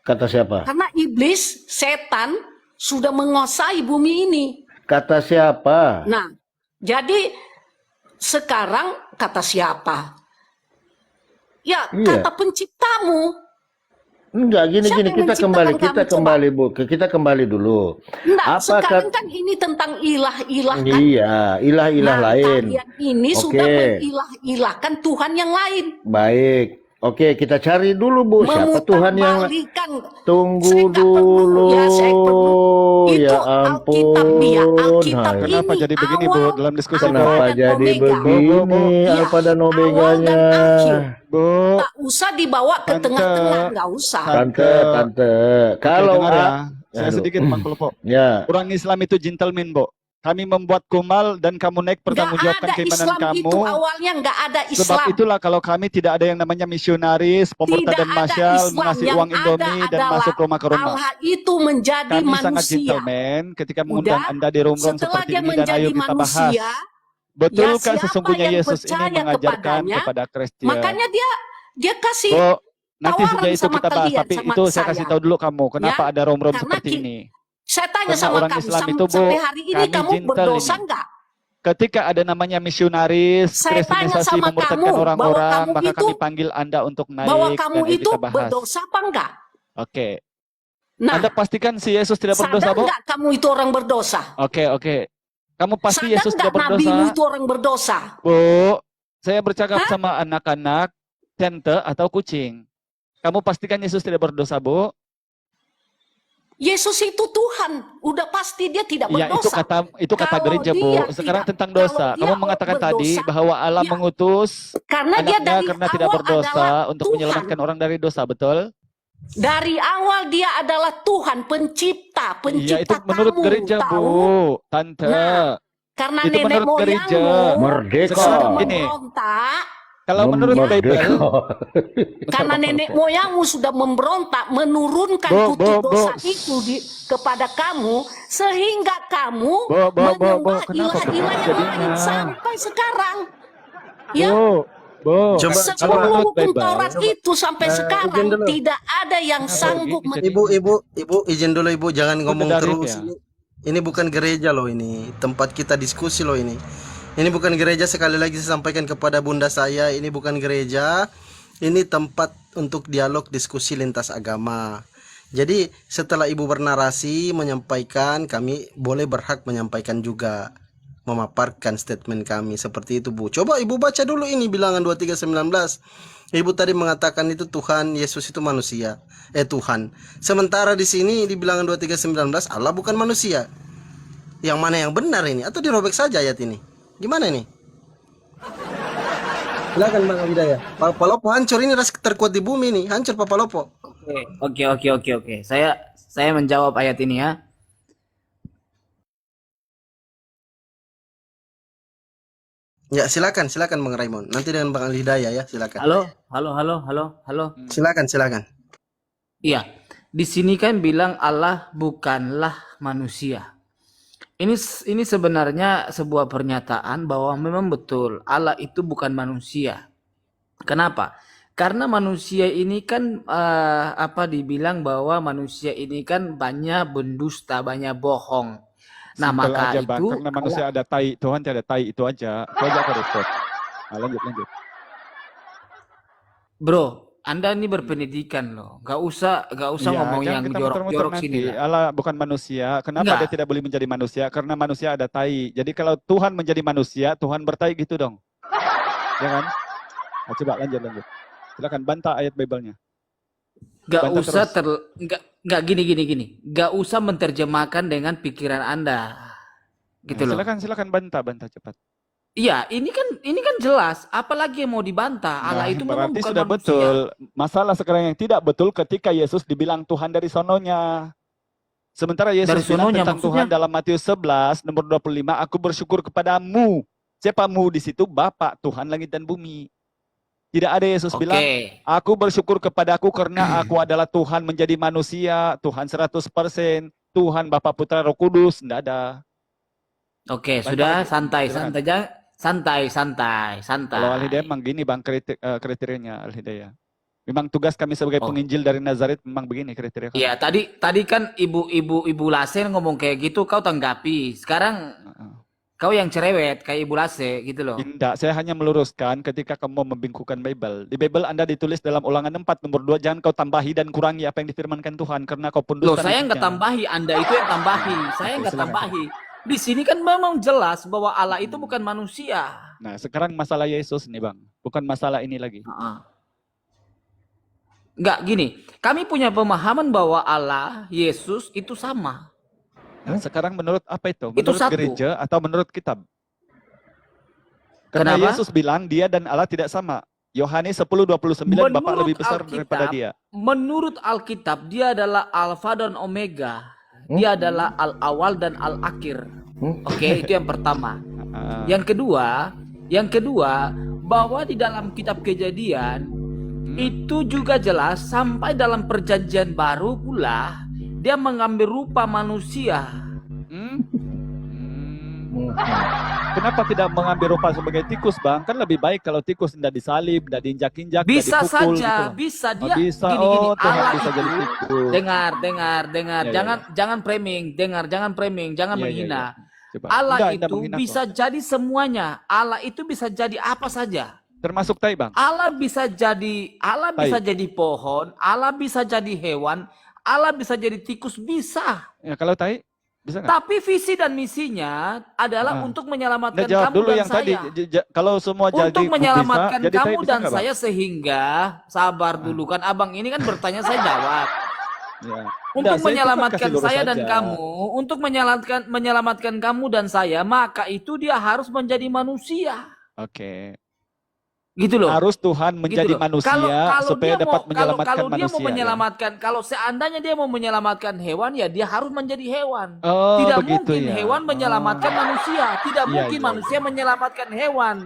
Kata siapa? Karena iblis, setan sudah menguasai bumi ini. Kata siapa? Nah, jadi sekarang kata siapa? Ya, Iya. kata penciptamu. Enggak, gini Siapa yang kita menciptakan kembali, kamu, Bu. Kita kembali dulu. Enggak, sekarang Apakah kan ini tentang ilah-ilah kan. Iya, ilah-ilah Nah, lain. kalian ini Oke. sudah mengilah-ilahkan Tuhan yang lain. Baik. Oke, kita cari dulu Bu, siapa Tuhan yang Memutarbalikkan. Tunggu Saya nggak perlu, dulu. ya, saya perlu. Itu Ya Alkitab dia. ampun. Alkitab Hai. Kenapa ini jadi begini, Bu, awal, dalam diskusi, Bu? Kenapa dan jadi omega. begini? Iya, Alfa dan awal Omeganya. dan akhir. Bu, Nggak usah dibawa ke Tante. tengah-tengah, nggak usah. Tante. Kalau dengar ya, saya Aduh. sedikit Pak Palopo. Ya, Orang Islam itu gentleman, Bu. Kami membuat kumal dan kamu naik Nggak pertanggungjawabkan ada keimanan Islam kamu. itu awalnya nggak ada Sebab Islam. itulah kalau kami tidak ada yang namanya misionaris, pemerintah Tidak dan ada masyal, Islam. mengasih Yang uang ada Indomie dan adalah masuk rumah ke rumah. Allah itu menjadi Kami sangat manusia. gentleman ketika mengundang Udah, Anda di room setelah seperti dia ini dan menjadi ayo kita bahas. manusia, Betulkah siapa sesungguhnya yang Yesus ini percaya mengajarkan kepadanya, kepada Kristen? makanya dia kasih Bu, nanti tawaran sejak itu sama kita bahas, kalian, tapi sama itu saya kasih saya. tahu dulu kamu, kenapa Ya, ada rom-rom karena seperti ini. saya tanya Karena sama orang kamu, Islam itu, Bu, sampai hari ini kami kamu gentle berdosa ini. nggak? Ketika ada namanya misionaris, Saya tanya kristenisasi sama memurtadkan kamu, bahwa orang-orang, kamu maka itu, kami panggil Anda untuk naik bahwa dan kamu ayo itu kita bahas. berdosa apa enggak? Oke. Nah, Anda pastikan si Yesus tidak berdosa, sadar Bu? nggak kamu itu orang berdosa? Oke. Kamu pasti Sadar Yesus nggak tidak berdosa? nabimu itu orang berdosa? Bu, saya bercakap Hah? sama anak-anak, tante atau kucing. Kamu pastikan Yesus tidak berdosa, Bu? Yesus itu Tuhan, udah pasti dia tidak Ya, berdosa. itu kata Kalau gereja, Bu. dia Sekarang tidak- tentang dosa. kalau dia Kamu mengatakan tadi berdosa, bahwa Allah ya, mengutus karena dia anaknya dari karena tidak awal berdosa adalah untuk Tuhan. menyelamatkan orang dari dosa, betul? Dari awal dia adalah Tuhan, pencipta Iya, itu menurut kamu, gereja, tahu? Bu. Tante. Nah, karena Itu nenek menurut gereja. moyangmu Merdeka. Sekarang sudah gini. memberontak, Kalau menurut Bible, Merdeka. karena Bentar, nenek Pak. moyangmu sudah memberontak, menurunkan Bu, kutuk Bu. dosa itu kepada kamu, sehingga kamu Bu, menyembah kenapa ilah-ilah yang jadinya? lain sampai sekarang. Ya, Bu. Coba, kalau sepuluh menurut hukum Bible, Taurat itu sampai izin sekarang dulu. tidak ada yang Kenapa sanggup begini jadi? Ibu, izin dulu Ibu, jangan ngomong Benar, terus. ya? Ini bukan gereja loh, ini tempat kita diskusi loh ini. Ini bukan gereja, sekali lagi saya sampaikan kepada bunda saya, ini bukan gereja. Ini tempat untuk dialog diskusi lintas agama. Jadi setelah Ibu bernarasi menyampaikan, kami boleh berhak menyampaikan juga, memaparkan statement kami seperti itu, Bu. Coba Ibu baca dulu ini bilangan 23:19. Ibu tadi mengatakan itu Tuhan Yesus itu manusia, Tuhan. Sementara di sini di bilangan 23:19 Allah bukan manusia. Yang mana yang benar ini? Atau dirobek saja ayat ini? Gimana ini? Silakan Bang Abidaya. Pak Palopo hancur, ini ras terkuat di bumi nih. Hancur Pak Palopo. Oke. Saya menjawab ayat ini ya. Ya, silakan Bang Raymond. Nanti dengan Bang Alhidayah ya, silakan. Halo. Silakan. Iya. Di sini kan bilang Allah bukanlah manusia. Ini sebenarnya sebuah pernyataan bahwa memang betul Allah itu bukan manusia. Kenapa? Karena manusia ini kan dibilang bahwa manusia ini kan banyak berdusta, banyak bohong. Nah, Simpel maka aja, Bang. itu Karena manusia ada tai, Tuhan tiada tai, itu aja. Itu aja aku repot. Nah, lanjut. Bro, Anda ini berpendidikan loh. Gak usah Iya, ngomong jangan yang kita muter-muter jorok-jorok nanti. sini lah. Allah bukan manusia. Kenapa Enggak. dia tidak boleh menjadi manusia? Karena manusia ada tai. Jadi kalau Tuhan menjadi manusia, Tuhan bertai gitu dong. Ya kan? Nah, coba lanjut. Silakan bantah ayat Bible-nya. Gak Bantah usah terus. gak gini. Gak usah menerjemahkan dengan pikiran Anda. Gitu Nah, loh. silakan bantah cepat. Iya, ini kan jelas. Apalagi yang mau dibantah? Allah Nah, itu memang berarti bukan sudah manusia. betul. Masalah sekarang yang tidak betul ketika Yesus dibilang Tuhan dari sononya. Sementara Yesus Dari bilang sononya tentang maksudnya? Tuhan dalam Matius 11 nomor 25, aku bersyukur kepadamu. Siapa mu di situ? Bapa, Tuhan langit dan bumi. Tidak ada Yesus bilang, aku bersyukur kepadaku karena aku adalah Tuhan menjadi manusia, Tuhan 100%, Tuhan Bapa Putra Roh Kudus. Tidak ada. Oke, Bantah sudah lagi. santai. Kalau Al-Hidayah memang gini bang kriterianya Al-Hidayah. Memang tugas kami sebagai penginjil dari Nazaret memang begini kriteria kami. Iya, tadi kan ibu Lase ngomong kayak gitu, kau tanggapi. Sekarang kau yang cerewet kayak Ibu Lase gitu loh. Tidak, saya hanya meluruskan ketika kamu membingkukan Bible. Di Bible Anda ditulis dalam Ulangan 4 nomor 2, jangan kau tambahi dan kurangi apa yang difirmankan Tuhan karena kau pun Loh, dusta. saya nggak tambahi, Anda itu yang tambahi. Saya nggak tambahi. Di sini kan memang jelas bahwa Allah itu bukan manusia. Nah, sekarang masalah Yesus nih bang, bukan masalah ini lagi. Enggak, gini, kami punya pemahaman bahwa Allah, Yesus itu sama. Nah, sekarang menurut apa itu? Itu Menurut satu. gereja atau menurut kitab? Karena Kenapa? Yesus bilang dia dan Allah tidak sama. Yohanes 10:29, Bapa lebih besar daripada dia. Menurut Alkitab, dia adalah Alfa dan Omega. Dia adalah Al-Awal dan Al-Akhir. Oke, itu yang pertama. Yang kedua, bahwa di dalam kitab Kejadian itu juga jelas sampai dalam perjanjian baru pula dia mengambil rupa manusia. Kenapa tidak mengambil rupa sebagai tikus, Bang? Kan lebih baik kalau tikus tidak disalib, tidak diinjak-injak, tidak Bisa dipukul saja, gitu. bisa Oh, dia bisa. gini Tuhan Allah bisa itu jadi tikus. dengar, Ya. jangan framing, jangan Ya. menghina. Coba. Allah Enggak itu menghina bisa kok. jadi semuanya. Allah itu bisa jadi apa saja. Termasuk tai, Bang. Allah bisa jadi pohon, Allah bisa jadi hewan, Allah bisa jadi tikus, bisa. Ya, kalau tai bisa nggak? Tapi visi dan misinya adalah untuk menyelamatkan Nggak, jawab kamu dulu dan yang tadi. saya. Kalau semua jadi Untuk menyelamatkan bisa, jadi tai kamu bisa dan nggak, Bang? saya sehingga sabar dulu kan abang ini kan bertanya saya jawab. Ya. Untuk Nggak, saya cuma menyelamatkan kasih lurus saya dan aja. kamu, untuk menyelamatkan kamu dan saya, maka itu dia harus menjadi manusia. Oke. Gitu loh. Harus Tuhan menjadi loh. manusia supaya dia dapat mau, menyelamatkan kalau dia manusia. mau menyelamatkan, kalau seandainya dia mau menyelamatkan hewan, ya dia harus menjadi hewan. Oh, Tidak begitu mungkin ya. hewan menyelamatkan manusia. Tidak Iya, mungkin iya, manusia menyelamatkan hewan.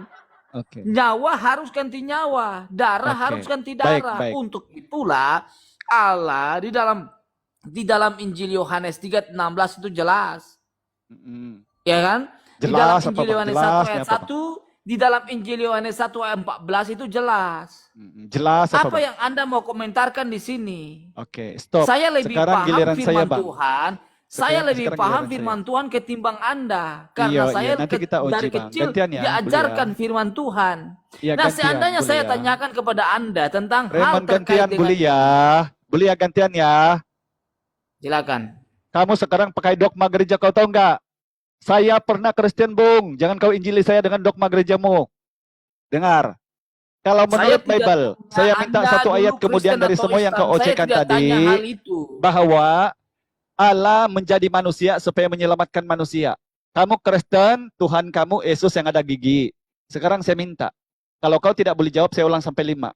Oke. Nyawa harus ganti nyawa, darah Oke. harus ganti Baik, darah. baik. Untuk itulah Allah di dalam Injil Yohanes 3:16 itu jelas. Ya kan? Di dalam Jelas apa, Injil Bang? Yohanes 1 Jelasnya ayat apa, Bang? 1, di dalam Injil Yohanes 1 ayat 14 itu jelas. Jelas apa, Apa Bang? yang Anda mau komentarkan di sini? Oke, stop. Saya lebih Sekarang paham giliran firman saya, Bang. Tuhan. Saya lebih sekarang paham giliran firman Tuhan ketimbang Anda. Karena Iya, saya nanti kita uji, dari Bang. kecil Gantian ya, diajarkan Bulia. firman Tuhan. Iya, Nah, gantian, seandainya saya Bulia. tanyakan kepada Anda tentang hal Raymond terkait gantian, dengan Bulia. Bulia gantian ya. Silakan. Kamu sekarang pakai dogma gereja, kau tahu nggak? Saya pernah Kristen, Bung. Jangan kau injili saya dengan dogma gerejamu. Dengar. Kalau Saya menurut tidak Bible, tanya saya minta Anda satu dulu ayat kemudian Kristen dari atau semua yang Islam. kau Saya ocekan tidak tadi, tanya hal itu. bahwa Allah menjadi manusia supaya menyelamatkan manusia. Kamu Kristen, Tuhan kamu Yesus yang ada gigi. Sekarang saya minta, kalau kau tidak boleh jawab, saya ulang sampai 5.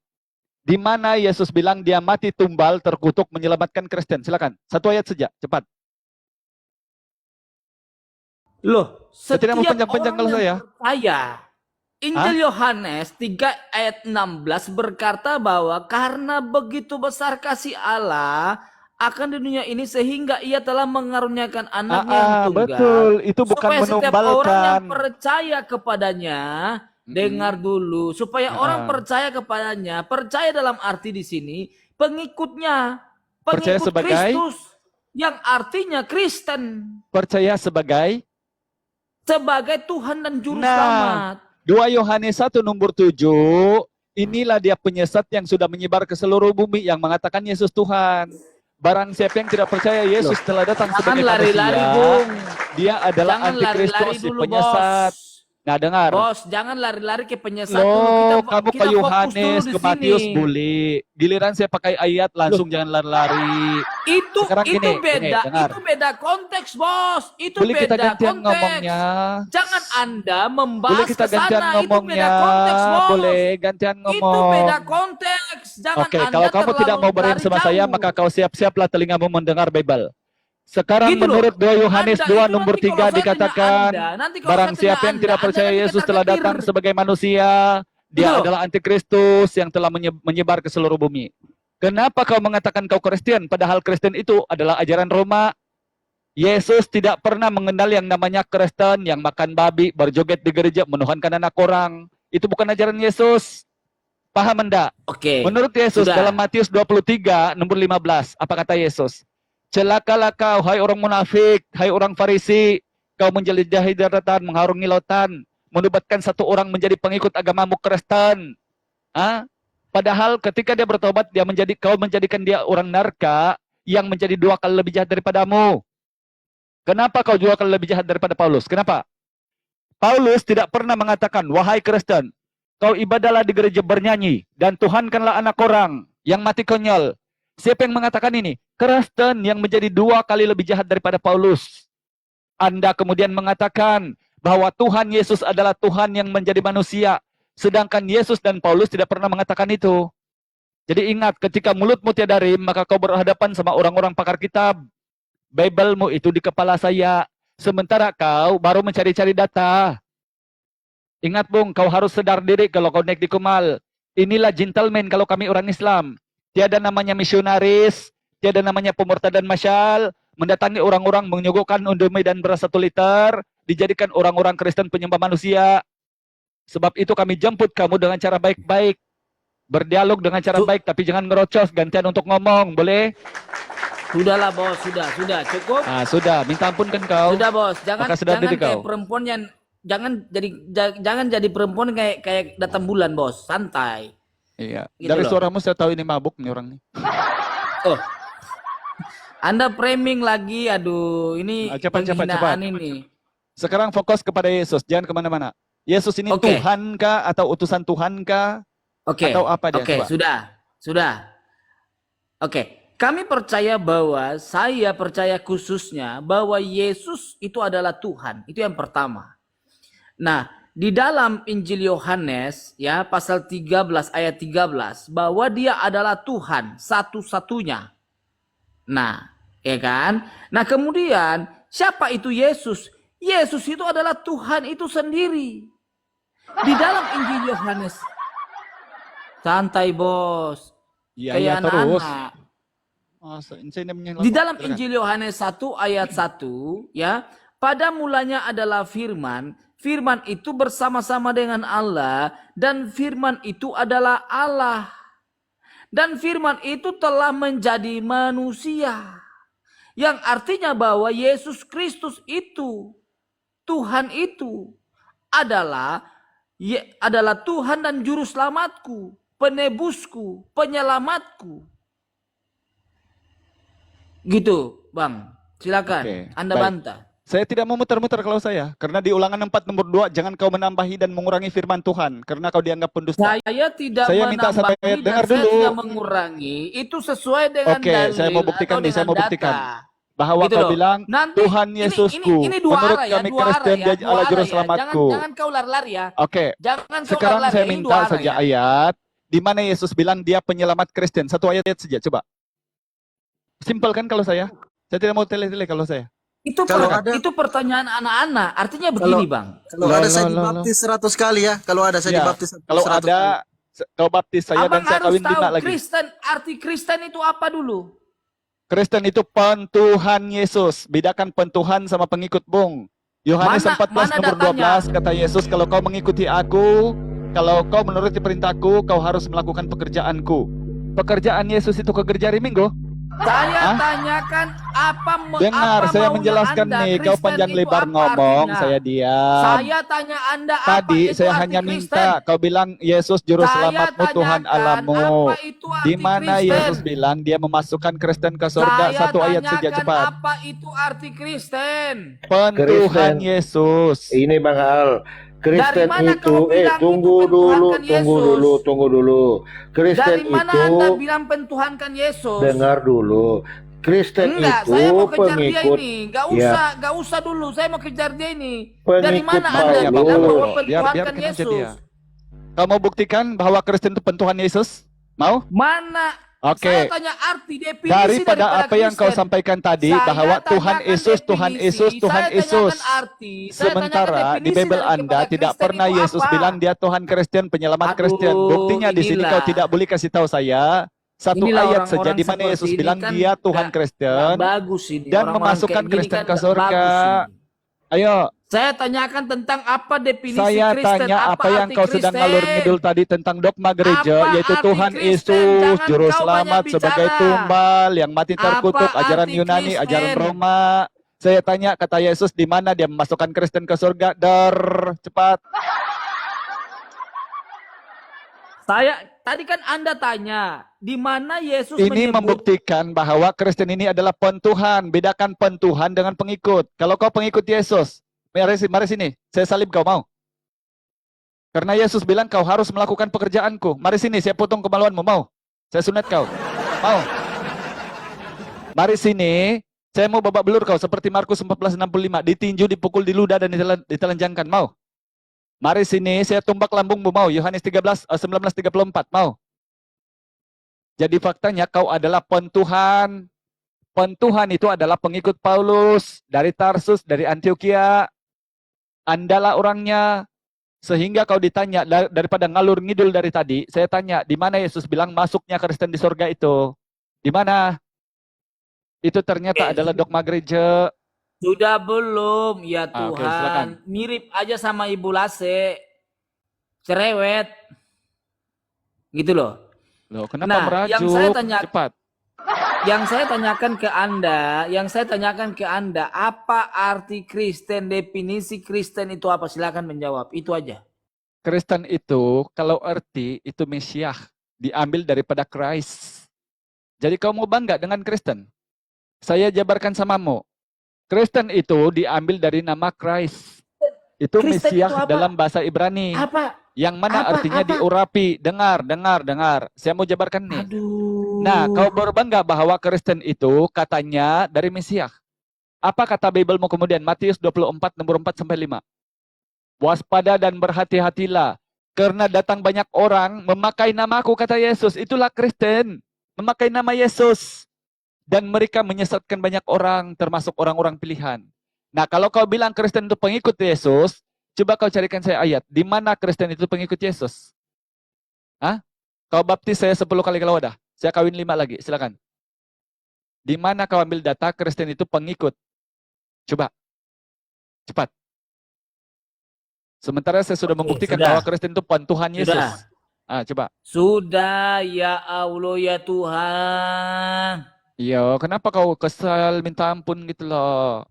Di mana Yesus bilang dia mati tumbal terkutuk menyelamatkan Kristen? Silakan, satu ayat saja, cepat. Loh, Saya tidak mau setiap panjang-panjang orang kalau yang saya. percaya. Injil Yohanes 3 ayat 16 berkata bahwa karena begitu besar kasih Allah akan di dunia ini sehingga ia telah mengaruniakan anaknya yang tunggal. Betul, itu bukan supaya setiap orang yang menumbalkan. percaya kepadanya, dengar dulu, supaya orang percaya kepadanya, percaya dalam arti di sini pengikutnya, Percaya pengikut sebagai? Kristus yang artinya Kristen Percaya sebagai sebagai Tuhan dan juru Nah, selamat. 2 Yohanes 1 nomor 7, Inilah dia penyesat yang sudah menyebar ke seluruh bumi yang mengatakan Yesus Tuhan. Barang siapa yang tidak percaya Yesus telah datang sebagai lari-lari, manusia, Bung. dia adalah Jangan antikristus, lari-lari si dulu, penyesat. Bos. Nah, dengar. Bos, jangan lari-lari ke penyesat dulu. Loh, kamu Kita ke fokus Yohanes, dulu di ke Matius sini. boleh. Giliran saya pakai ayat langsung jangan lari-lari. Sekarang Itu gini, dengar. itu beda konteks, Bos. Itu Boleh kita beda gantian konteks. ngomongnya. Jangan Anda Boleh membahas kita ke gantian sana. Itu ngomongnya. beda konteks, Bos. Boleh gantian Itu ngomong. beda konteks. Jangan Oke, Anda kalau kamu tidak mau terlalu bersama lari saya, jauh. maka kau siap-siaplah telingamu mendengar Bible. Sekarang Gitu loh. menurut 2 Yohanes Anda 2 itu nomor nanti 3 kalau saya tanya dikatakan, nanti kalau barang saya siapa tanya yang tidak Anda percaya nanti Yesus kata telah ketir. datang sebagai manusia, dia Betul. adalah antikristus yang telah menyebar ke seluruh bumi. Kenapa kau mengatakan kau Kristen, padahal Kristen itu adalah ajaran Roma? Yesus tidak pernah mengenal yang namanya Kristen, yang makan babi, berjoget di gereja, menuhankan anak orang. Itu bukan ajaran Yesus. Paham Anda? Oke. Menurut Yesus Sudah. dalam Matius 23 nomor 15, apa kata Yesus? Celakalah kau, hai orang munafik, hai orang Farisi, kau menjelajahi daratan, mengharungi lautan, menubatkan satu orang menjadi pengikut agamamu Kristen. Padahal ketika dia bertobat, kau menjadikan dia orang narka yang menjadi 2 kali lebih jahat daripadamu. Kenapa kau 2 kali lebih jahat daripada Paulus? Kenapa? Paulus tidak pernah mengatakan, wahai Kristen, kau ibadahlah di gereja bernyanyi, dan tuhankanlah anak orang yang mati konyol. Siapa yang mengatakan ini? Kristen yang menjadi 2 kali lebih jahat daripada Paulus. Anda kemudian mengatakan bahwa Tuhan Yesus adalah Tuhan yang menjadi manusia. Sedangkan Yesus dan Paulus tidak pernah mengatakan itu. Jadi ingat, ketika mulutmu tiada rim, maka kau berhadapan sama orang-orang pakar kitab. Biblemu itu di kepala saya. Sementara kau baru mencari-cari data. Ingat Bung, kau harus sedar diri kalau kau naik di Kumal. Inilah gentleman kalau kami orang Islam. Tiada namanya misionaris, tiada namanya pemurtadan masyal, mendatangi orang-orang menyuguhkan Indomie dan beras 1 liter, dijadikan orang-orang Kristen penyembah manusia. Sebab itu kami jemput kamu dengan cara baik-baik. Berdialog dengan cara baik, tapi jangan ngerocos, gantian untuk ngomong, boleh? Sudahlah Bos, sudah, cukup. Sudah, minta ampun kan kau? Sudah Bos, jangan diri kayak kau. perempuan yang jangan jadi perempuan kayak datang bulan Bos, santai. Iya. Gitu Dari loh. suaramu saya tahu ini mabuk nih orang nih. Oh. Anda framing lagi, aduh, ini Cepat. penghinaan ini. Sekarang fokus kepada Yesus, jangan kemana-mana. Yesus ini Oke. Tuhan kah atau utusan Tuhan kah? Oke. Atau apa dia? Oke, Coba. sudah. Oke, kami percaya bahwa saya percaya khususnya bahwa Yesus itu adalah Tuhan. Itu yang pertama. Nah, di dalam Injil Yohanes ya pasal 13 ayat 13 bahwa dia adalah Tuhan satu-satunya. Nah, ya kan? Nah, kemudian siapa itu Yesus? Yesus itu adalah Tuhan itu sendiri. Di dalam Injil Yohanes. Santai, Bos. Iya, Kayak terus. anak-anak. Di dalam Injil Yohanes 1 ayat 1 ya, pada mulanya adalah firman, firman itu bersama-sama dengan Allah dan firman itu adalah Allah. Dan firman itu telah menjadi manusia. Yang artinya bahwa Yesus Kristus itu, Tuhan itu adalah Tuhan dan juru selamatku, penebusku, penyelamatku. Gitu, Bang. Silakan, Oke, Anda baik. bantah. Saya tidak mau muter-muter kalau saya. Karena di ulangan 4 nomor 2, jangan kau menambahi dan mengurangi firman Tuhan. Karena kau dianggap pendusta. Saya tidak Saya minta sampai menambahi dan dengar saya dulu. tidak mengurangi. Itu sesuai dengan Oke, dalil saya mau buktikan atau nih, saya dengan mau buktikan. data. Bahwa Gitu kau loh. bilang, Nanti, Tuhan Yesusku, ini dua menurut arah ya, kami dua arah Kristen, ya, dia dua adalah arah juru ya. selamatku. Jangan kau lari-lari ya. Oke, Jangan kau sekarang lari-lari. saya Ini minta dua arah saja ya. ayat di mana Yesus bilang dia penyelamat Kristen. Satu ayat saja, coba. Simpel kan kalau saya? Saya tidak mau tele-tele kalau saya. Itu pertanyaan anak-anak. Artinya begini, Bang. Kalau ada saya dibaptis 100 kali ya. Kalau ada saya Ya, dibaptis 100 kalau kali. ada kau baptis saya Abang dan saya harus kawin tahu 5 lagi. arti Kristen itu apa dulu? Kristen itu pentuhan Yesus. Bedakan pentuhan sama pengikut, Bung. Yohanes Mana 14 nomor datanya? 12 kata Yesus, kalau kau mengikuti aku, kalau kau menuruti perintahku, kau harus melakukan pekerjaanku. Pekerjaan Yesus itu ke gereja hari Minggu? Hah? Saya tanyakan Dengar, apa saya maunya menjelaskan Anda? nih. Kau Kristen panjang itu lebar apa ngomong, artinya? saya diam. Saya tanya Anda apa Tadi itu saya arti hanya Kristen? minta kau bilang Yesus juru Saya selamatmu, Tuhan tanyakan Allahmu. apa itu Di arti mana Kristen? Yesus bilang dia memasukkan Kristen ke surga? Saya Satu ayat saja tanyakan cepat. apa itu arti Kristen? Pentuhan Kristen. Yesus. Ini Bang Al, Dari Kristen mana itu, kau bilang tunggu itu dulu, pentuhankan Yesus? tunggu dulu. Kristen Dari mana itu, Anda bilang pentuhankan Yesus? dengar dulu. Kristen Enggak, itu saya mau kejar dia pengikut, ini. Gak ya, usah dulu. Saya mau kejar dia ini. Dari pengikut mana Anda Mana ya Bang bilang Paulus. bahwa Polo? pentuhankan Biarkan aja dia. Yesus? Kau mau buktikan bahwa Kristen itu pentuhan Yesus? Mau? Mana? Oke. Saya tanya arti definisi Daripada apa yang kau Kristen. sampaikan tadi Saya bahwa Tuhan tanyakan Yesus, Tuhan definisi, Yesus, Tuhan saya Yesus. tanyakan arti, saya tanyakan Sementara di definisi Bible daripada Anda tidak Kristen pernah itu Yesus apa? bilang dia Tuhan Kristen, penyelamat Kristen. Buktinya di sini kau inilah. tidak boleh kasih tahu saya satu Inilah ayat saja orang-orang di mana seperti Yesus ini bilang kan dia Tuhan nggak Kristen bagus ini. dan Orang-orang memasukkan kayak gini Kristen kan ke nggak surga. bagus ini. Ayo, Saya tanyakan tentang apa definisi saya Kristen, tanya apa yang arti kau sedang Kristen? ngalur ngidul tadi tentang dogma gereja, Apa yaitu arti Tuhan Kristen? Yesus, Jangan Juru kau Selamat banyak sebagai bicara. tumbal yang mati terkutuk, Apa ajaran arti Yunani, ajaran Kristen? Roma. Saya tanya kata Yesus di mana dia memasukkan Kristen ke surga? Cepat. Saya tadi kan Anda tanya, di mana Yesus Ini menyebut membuktikan bahwa Kristen ini adalah pentuhan. Bedakan pentuhan dengan pengikut. Kalau kau pengikut Yesus, mari sini. Saya salib kau, mau? Karena Yesus bilang kau harus melakukan pekerjaanku. Mari sini, saya potong kemaluanmu, mau? Saya sunat kau. Mau? Mari sini, saya mau babak belur kau seperti Markus 14:65. Ditinju, dipukul di ludah dan ditelanjangkan, mau? Mari sini, saya tumbak lambungmu, mau? Yohanes 19:34, mau? Jadi faktanya kau adalah pentuhan. Pentuhan itu adalah pengikut Paulus dari Tarsus, dari Antioquia. Andalah orangnya. Sehingga kau ditanya daripada ngalur ngidul dari tadi, saya tanya, di mana Yesus bilang masuknya Kristen di surga itu? Di mana? Itu ternyata adalah dogma gereja. sudah belum? Ya Tuhan, Oke, silakan. mirip aja sama Ibu Lase, cerewet, gitu loh. Loh, kenapa Nah, merajuk? yang saya tanya- Cepat. Yang saya tanyakan ke Anda, apa arti Kristen, definisi Kristen itu apa? Silakan menjawab, itu aja. Kristen itu, kalau arti, itu Mesias. Diambil daripada Christ. Jadi kau mau bangga dengan Kristen? Saya jabarkan samamu. Kristen itu diambil dari nama Christ. Itu Kristen Mesias itu apa? dalam bahasa Ibrani. Apa? Yang mana Apa? artinya Apa? diurapi. Dengar. Saya mau jabarkan nih. Aduh. Nah, kau berbangga bahwa Kristen itu katanya dari Mesias. Apa kata Biblemu kemudian? Matius 24, nomor 4-5. Waspada dan berhati-hatilah. Karena datang banyak orang memakai namaku, kata Yesus. Itulah Kristen. Memakai nama Yesus. Dan mereka menyesatkan banyak orang, termasuk orang-orang pilihan. Nah, kalau kau bilang Kristen itu pengikut Yesus, coba kau carikan saya ayat. Di mana Kristen itu pengikut Yesus? Hah? Kau baptis saya 10 kali kalau ada. Saya kawin 5 lagi, silakan. Di mana kau ambil data Kristen itu pengikut? Coba. Cepat. Sementara saya sudah membuktikan sudah. bahwa Kristen itu pentuhan Yesus. Sudah. Coba. Sudah, ya Allah, ya Tuhan. Iya, kenapa kau kesal minta ampun gitu loh?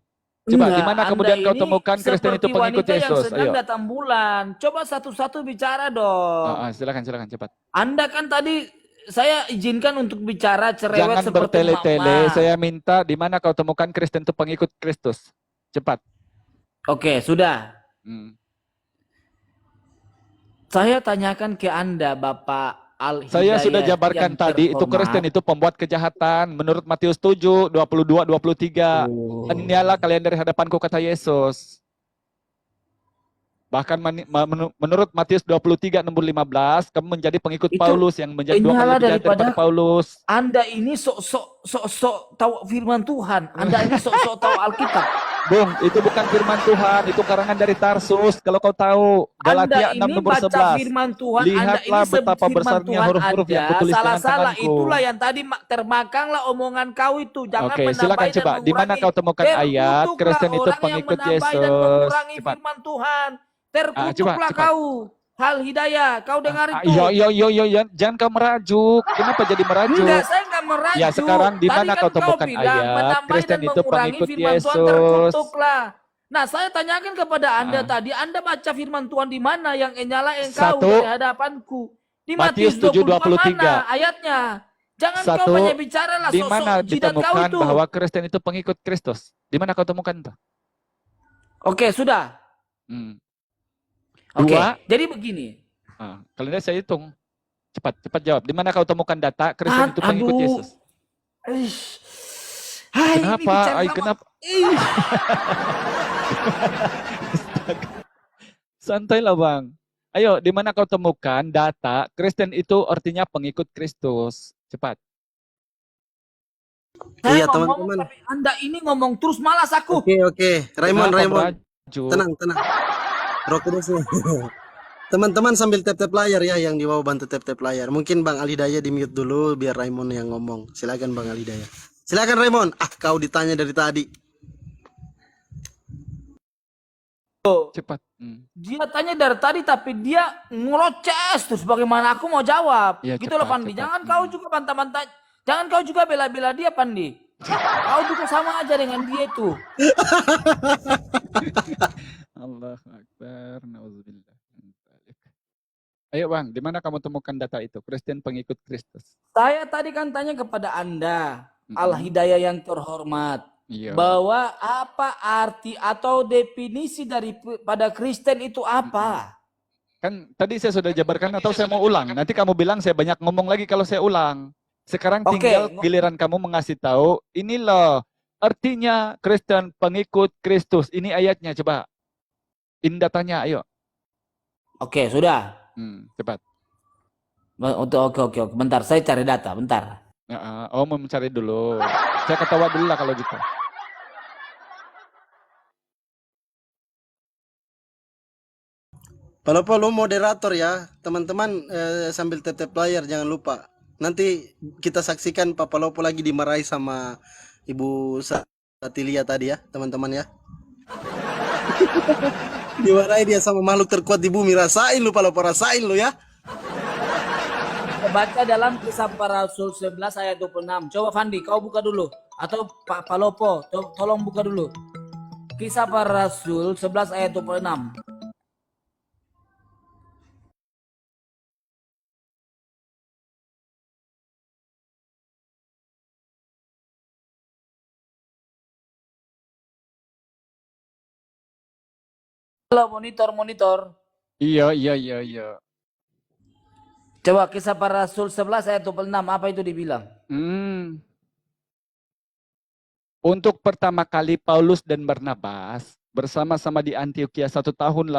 Coba, Enggak, di mana Anda kemudian kau ini temukan Kristen itu seperti pengikut wanita yang Yesus? sedang Ayo. datang bulan. Coba satu-satu bicara dong. Silakan cepat. Anda kan tadi saya izinkan untuk bicara cerewet Jangan seperti bertele-tele. mama. Saya minta di mana kau temukan Kristen itu pengikut Kristus. Cepat. Oke, sudah. Hmm. Saya tanyakan ke Anda, Bapak Al-Hidayat. Saya sudah jabarkan yang tadi, itu terhormat. Kristen itu pembuat kejahatan. Menurut Matius 7, 22-23. Oh. Enialah kalian dari hadapanku, kata Yesus. Bahkan menurut Matius 23, nomor 15, kamu menjadi pengikut Itu Paulus yang menjadi 2 kali inilah lebih jahat daripada daripada Paulus. Anda ini sok tahu firman Tuhan. Anda ini sok tahu Alkitab. Bung, itu bukan firman Tuhan, itu karangan dari Tarsus. Kalau kau tahu, Galatia 6 Anda ini nomor baca 11. firman Tuhan, Anda ini Lihatlah sebut betapa firman besarnya Tuhan huruf-huruf yang aja, kutulis dengan salah-salah. tanganku. Itulah yang tadi termakanglah omongan kau itu. Jangan Oke, menambahi silakan dan coba. Di mana mengurangi. kau temukan ayat Terkutuklah Kristen itu orang yang pengikut menambahi dan Yesus? mengurangi Cepat. firman Tuhan. Coba, Terkutuklah cepat. kau. Hal Hidayah, kau dengar itu? Iya, jangan kau merajuk. Kenapa jadi merajuk? Enggak, saya enggak merajuk. Ya sekarang di Tadi mana kan kau temukan bilang, ayat menambahi Kristen dan itu mengurangi pengikut firman Tuhan Yesus? terkutuklah. Nah, saya tanyakan kepada Anda Ah. tadi, Anda baca firman Tuhan di mana yang nyala engkau Satu, dari hadapanku? Di Matius Matius 22 7:23. mana ayatnya? Jangan kau Satu, banyak bicara lah, di mana sosok jidat kau ditemukan itu. bahwa Kristen itu pengikut Kristus? Di mana kau temukan itu? Oke, sudah. Hmm. Oke, Dua, jadi begini. kalau ini saya hitung. Cepat jawab. Di mana kau temukan data Kristen itu pengikut Aduh. Yesus? Eish. Hai, ini Kenapa? bicara Ay, lama. kenapa? Ih. Santai lah bang. Ayo, di mana kau temukan data Kristen itu artinya pengikut Kristus? Cepat. Saya Iya, ngomong, teman-teman. tapi Anda ini ngomong terus malas aku. Oke. Raymond. Merajuk? Tenang. Roh Kudus. Teman-teman sambil tap-tap layar ya, yang di bawah bantu tap-tap layar. Mungkin Bang Alhidayah di mute dulu biar Raymond yang ngomong. Silakan Bang Alhidayah. Silakan Raymond. Kau ditanya dari tadi. Cepat. Dia tanya dari tadi tapi dia ngeloces terus bagaimana aku mau jawab. Ya, Gitu cepat, loh Pandi. cepat. Jangan kau juga bantah-bantah. Jangan kau juga bela-bela dia Pandi. Kau juga sama aja dengan dia itu. Allah Akbar. Nauzubillah. Ayo bang, di mana kamu temukan data itu? Kristen pengikut Kristus. Saya tadi kan tanya kepada Anda, Al-Hidayah yang terhormat, Iya. bahwa apa arti atau definisi daripada Kristen itu apa? Kan tadi saya sudah jabarkan atau saya mau ulang. Nanti kamu bilang saya banyak ngomong lagi kalau saya ulang. Sekarang Oke. tinggal giliran kamu mengasih tahu, ini loh artinya Kristen pengikut Kristus. Ini ayatnya coba. Ini datanya, ayo. Oke, sudah. Cepat. Oke. Bentar, saya cari data, bentar. Oh, mau mencari dulu. Saya ketawa dulu lah kalau gitu. Palopo lu moderator ya. Teman-teman sambil tap-tap layar jangan lupa. Nanti kita saksikan Pak Palopo lagi dimarahi sama Ibu Satilia tadi ya, teman-teman ya. Dimarahi dia sama makhluk terkuat di bumi. Rasain lu Palopo, rasain lu ya. Baca dalam Kisah Para Rasul 11 ayat 26. Coba Fandi, kau buka dulu. Atau Pak Palopo, tolong buka dulu. Kisah Para Rasul 11 ayat 26. Halo, monitor. Iya. Coba Kisah Para Rasul 11 ayat 26, apa itu dibilang? Untuk pertama kali Paulus dan Barnabas bersama-sama di Antioquia 1 tahun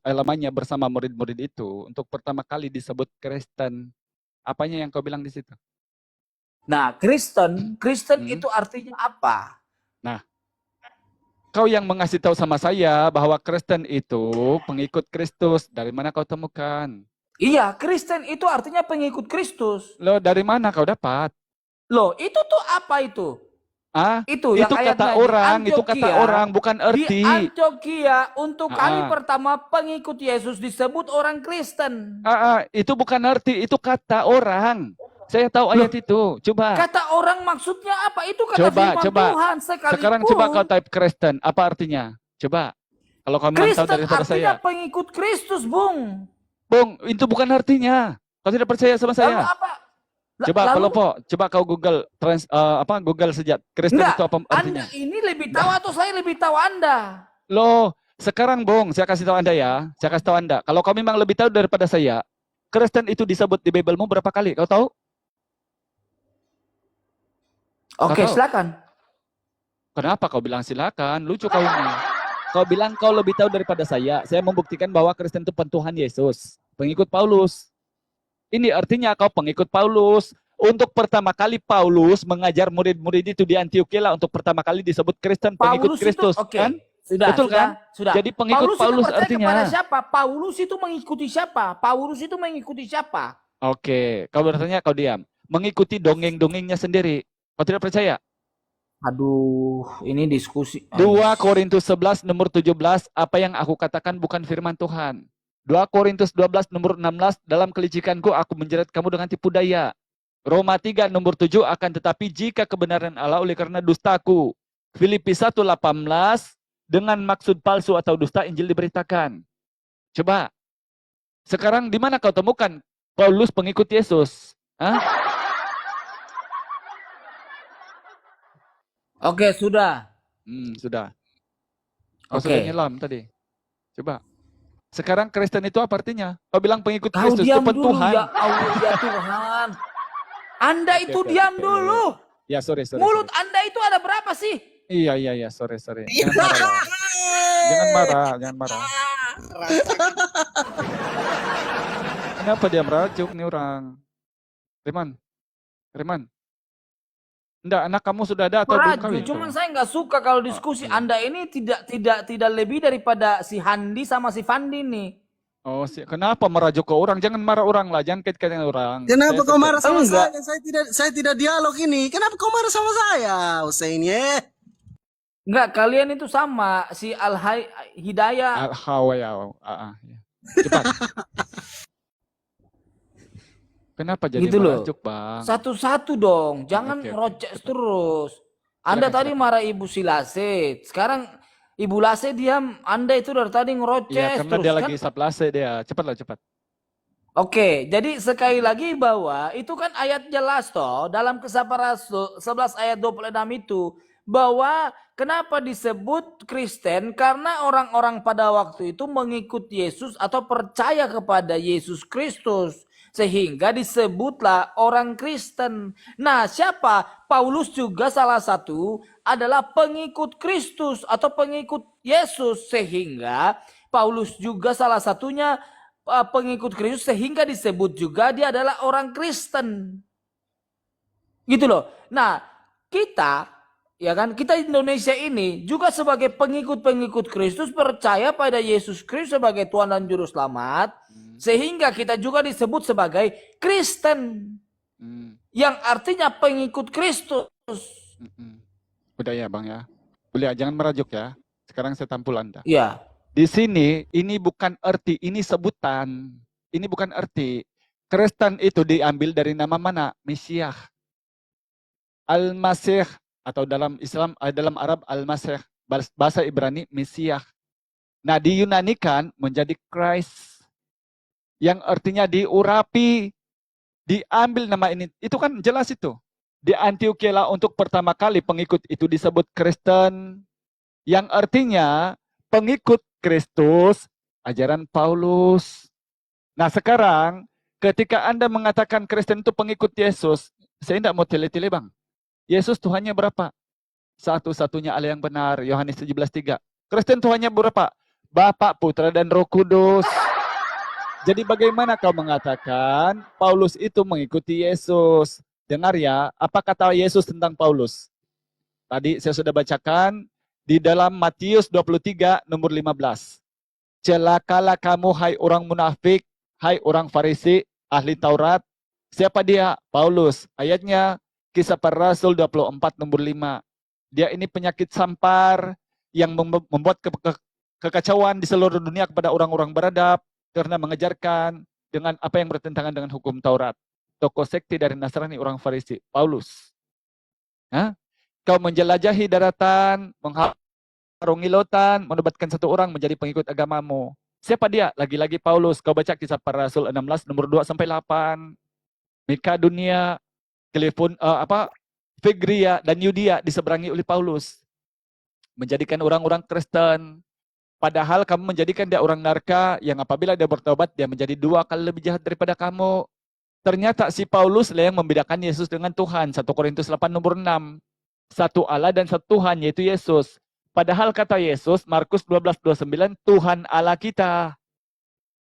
lamanya bersama murid-murid itu, untuk pertama kali disebut Kristen. Apanya yang kau bilang di situ? Nah, Kristen itu artinya apa? Nah, kau yang mengasih tahu sama saya bahwa Kristen itu pengikut Kristus. Dari mana kau temukan? Iya, Kristen itu artinya pengikut Kristus. Loh, dari mana kau dapat? Loh, itu tuh apa itu? Itu yang kata ayatnya orang, di itu kata Antioquia, orang, bukan arti. Di Antioquia untuk kali pertama pengikut Yesus disebut orang Kristen. Itu bukan arti, itu kata orang. Saya tahu ayat itu. Coba. Kata orang maksudnya apa? Itu kata firman Tuhan sekalipun. Sekarang coba kau type Kristen, apa artinya? Coba. Kalau kau memang tahu daripada saya. Kristen artinya pengikut Kristus, Bung. Bung, itu bukan artinya. Kau tidak percaya sama saya? Lalu apa? Coba Palopo, coba kau Google Google sejak Kristen itu apa artinya? Anda ini lebih tahu atau saya lebih tahu Anda? Loh, sekarang Bung, saya kasih tahu Anda ya. Saya kasih tahu Anda. Kalau kau memang lebih tahu daripada saya, Kristen itu disebut di Bible-mu berapa kali? Kau tahu? Oke, silakan. Kenapa kau bilang silakan? Lucu kau ini. Kau bilang kau lebih tahu daripada saya. Saya membuktikan bahwa Kristen itu Tuhan Yesus, pengikut Paulus. Ini artinya kau pengikut Paulus. Untuk pertama kali Paulus mengajar murid-murid itu di Antioquia lah, untuk pertama kali disebut Kristen, pengikut Kristus, kan? Betul kan? Sudah. Jadi pengikut Paulus artinya. Kepada siapa? Paulus itu mengikuti siapa? Paulus itu mengikuti siapa? Oke, kau bertanya, kau diam. Mengikuti dongeng-dongengnya sendiri. Kau tidak percaya? Aduh, ini diskusi. 2 Korintus 11 nomor 17, apa yang aku katakan bukan firman Tuhan. 2 Korintus 12 nomor 16, dalam kelicikanku aku menjerat kamu dengan tipu daya. Roma 3 nomor 7, akan tetapi jika kebenaran Allah oleh karena dustaku. Filipi 1:18, dengan maksud palsu atau dusta Injil diberitakan. Coba, sekarang di mana kau temukan Paulus pengikut Yesus? Hah? Oke, sudah. Sudah. Kau sudah nyelam tadi. Coba. Sekarang Kristen itu apa artinya? Kau bilang pengikut Kau Kristus itu diam dulu, Tuhan. ya Allah, ya Tuhan. Anda itu diam dulu. Ya, sorry. Mulut Anda itu ada berapa sih? Iya, sorry. Jangan marah. Kenapa dia merajuk nih orang? Reman. Enggak, anak kamu sudah ada atau belum kawin? Cuman saya nggak suka kalau diskusi Anda ini tidak lebih daripada si Handi sama si Fandi nih. Oh, kenapa merajuk ke orang? Jangan marah orang lah, jangan kait-kaitin orang. Kenapa kau marah sama saya? Saya tidak dialog ini. Kenapa kau marah sama saya, Hussein ya? Enggak, kalian itu sama si Hidayah. Ya. Cepat. Kenapa jadi gitu merajuk, loh. Bang? Satu-satu dong, jangan rocek terus. Anda tadi marah Ibu Silase, sekarang Ibu Lase diam. Anda itu dari tadi ngeroceh Ya, karena terus dia kan? lagi saplase dia. Cepat. Oke, jadi sekali lagi bahwa itu kan ayat jelas toh dalam Kesabaran Rasul 11 ayat 26 itu bahwa kenapa disebut Kristen, karena orang-orang pada waktu itu mengikut Yesus atau percaya kepada Yesus Kristus. Sehingga disebutlah orang Kristen. Nah, siapa? Paulus juga salah satu adalah pengikut Kristus atau pengikut Yesus. Sehingga Paulus juga salah satunya pengikut Kristus, sehingga disebut juga dia adalah orang Kristen. Gitu loh. Nah, kita Indonesia ini juga sebagai pengikut-pengikut Kristus percaya pada Yesus Kristus sebagai Tuhan dan Juru Selamat. Sehingga kita juga disebut sebagai Kristen. Yang artinya pengikut Kristus. Udah ya, Bang ya. Boleh, jangan merajuk ya. Sekarang saya tampul Anda. Iya. Di sini, ini bukan arti, ini sebutan. Ini bukan arti. Kristen itu diambil dari nama mana? Mesiah. Al-Masih, atau dalam Islam, dalam Arab Al-Masih. Bahasa Ibrani, Mesiah. Nah, diyunanikan menjadi Christ. Yang artinya diurapi, diambil nama ini. Itu kan jelas itu. Di Antioquia lah untuk pertama kali pengikut itu disebut Kristen. Yang artinya pengikut Kristus, ajaran Paulus. Nah sekarang ketika Anda mengatakan Kristen itu pengikut Yesus, saya tidak mau tele-tele Bang. Yesus Tuhannya berapa? Satu-satunya Allah yang benar, Yohanes 17:3. Kristen Tuhannya berapa? Bapa, Putra, dan Roh Kudus. Jadi bagaimana kau mengatakan Paulus itu mengikuti Yesus? Dengar ya, apa kata Yesus tentang Paulus? Tadi saya sudah bacakan di dalam Matius 23 nomor 15. Celakalah kamu hai orang munafik, hai orang Farisi, ahli Taurat. Siapa dia? Paulus. Ayatnya Kisah Para Rasul 24 nomor 5. Dia ini penyakit sampar yang membuat kekacauan di seluruh dunia kepada orang-orang beradab karena mengejarkan dengan apa yang bertentangan dengan hukum Taurat. Tokoh sekte dari Nasrani, orang Farisi, Paulus. Kau menjelajahi daratan, mengharungi lautan, menobatkan satu orang menjadi pengikut agamamu. Siapa dia? Lagi-lagi Paulus. Kau baca Kisah Para Rasul 16 nomor 2-8. Mika dunia, Figria dan Yudia diseberangi oleh Paulus. Menjadikan orang-orang Kristen. Padahal kamu menjadikan dia orang narka yang apabila dia bertobat, dia menjadi 2 kali lebih jahat daripada kamu. Ternyata si Paulus lah yang membedakan Yesus dengan Tuhan. 1 Korintus 8 nomor 6. Satu Allah dan satu Tuhan, yaitu Yesus. Padahal kata Yesus, Markus 12:29, Tuhan Allah kita.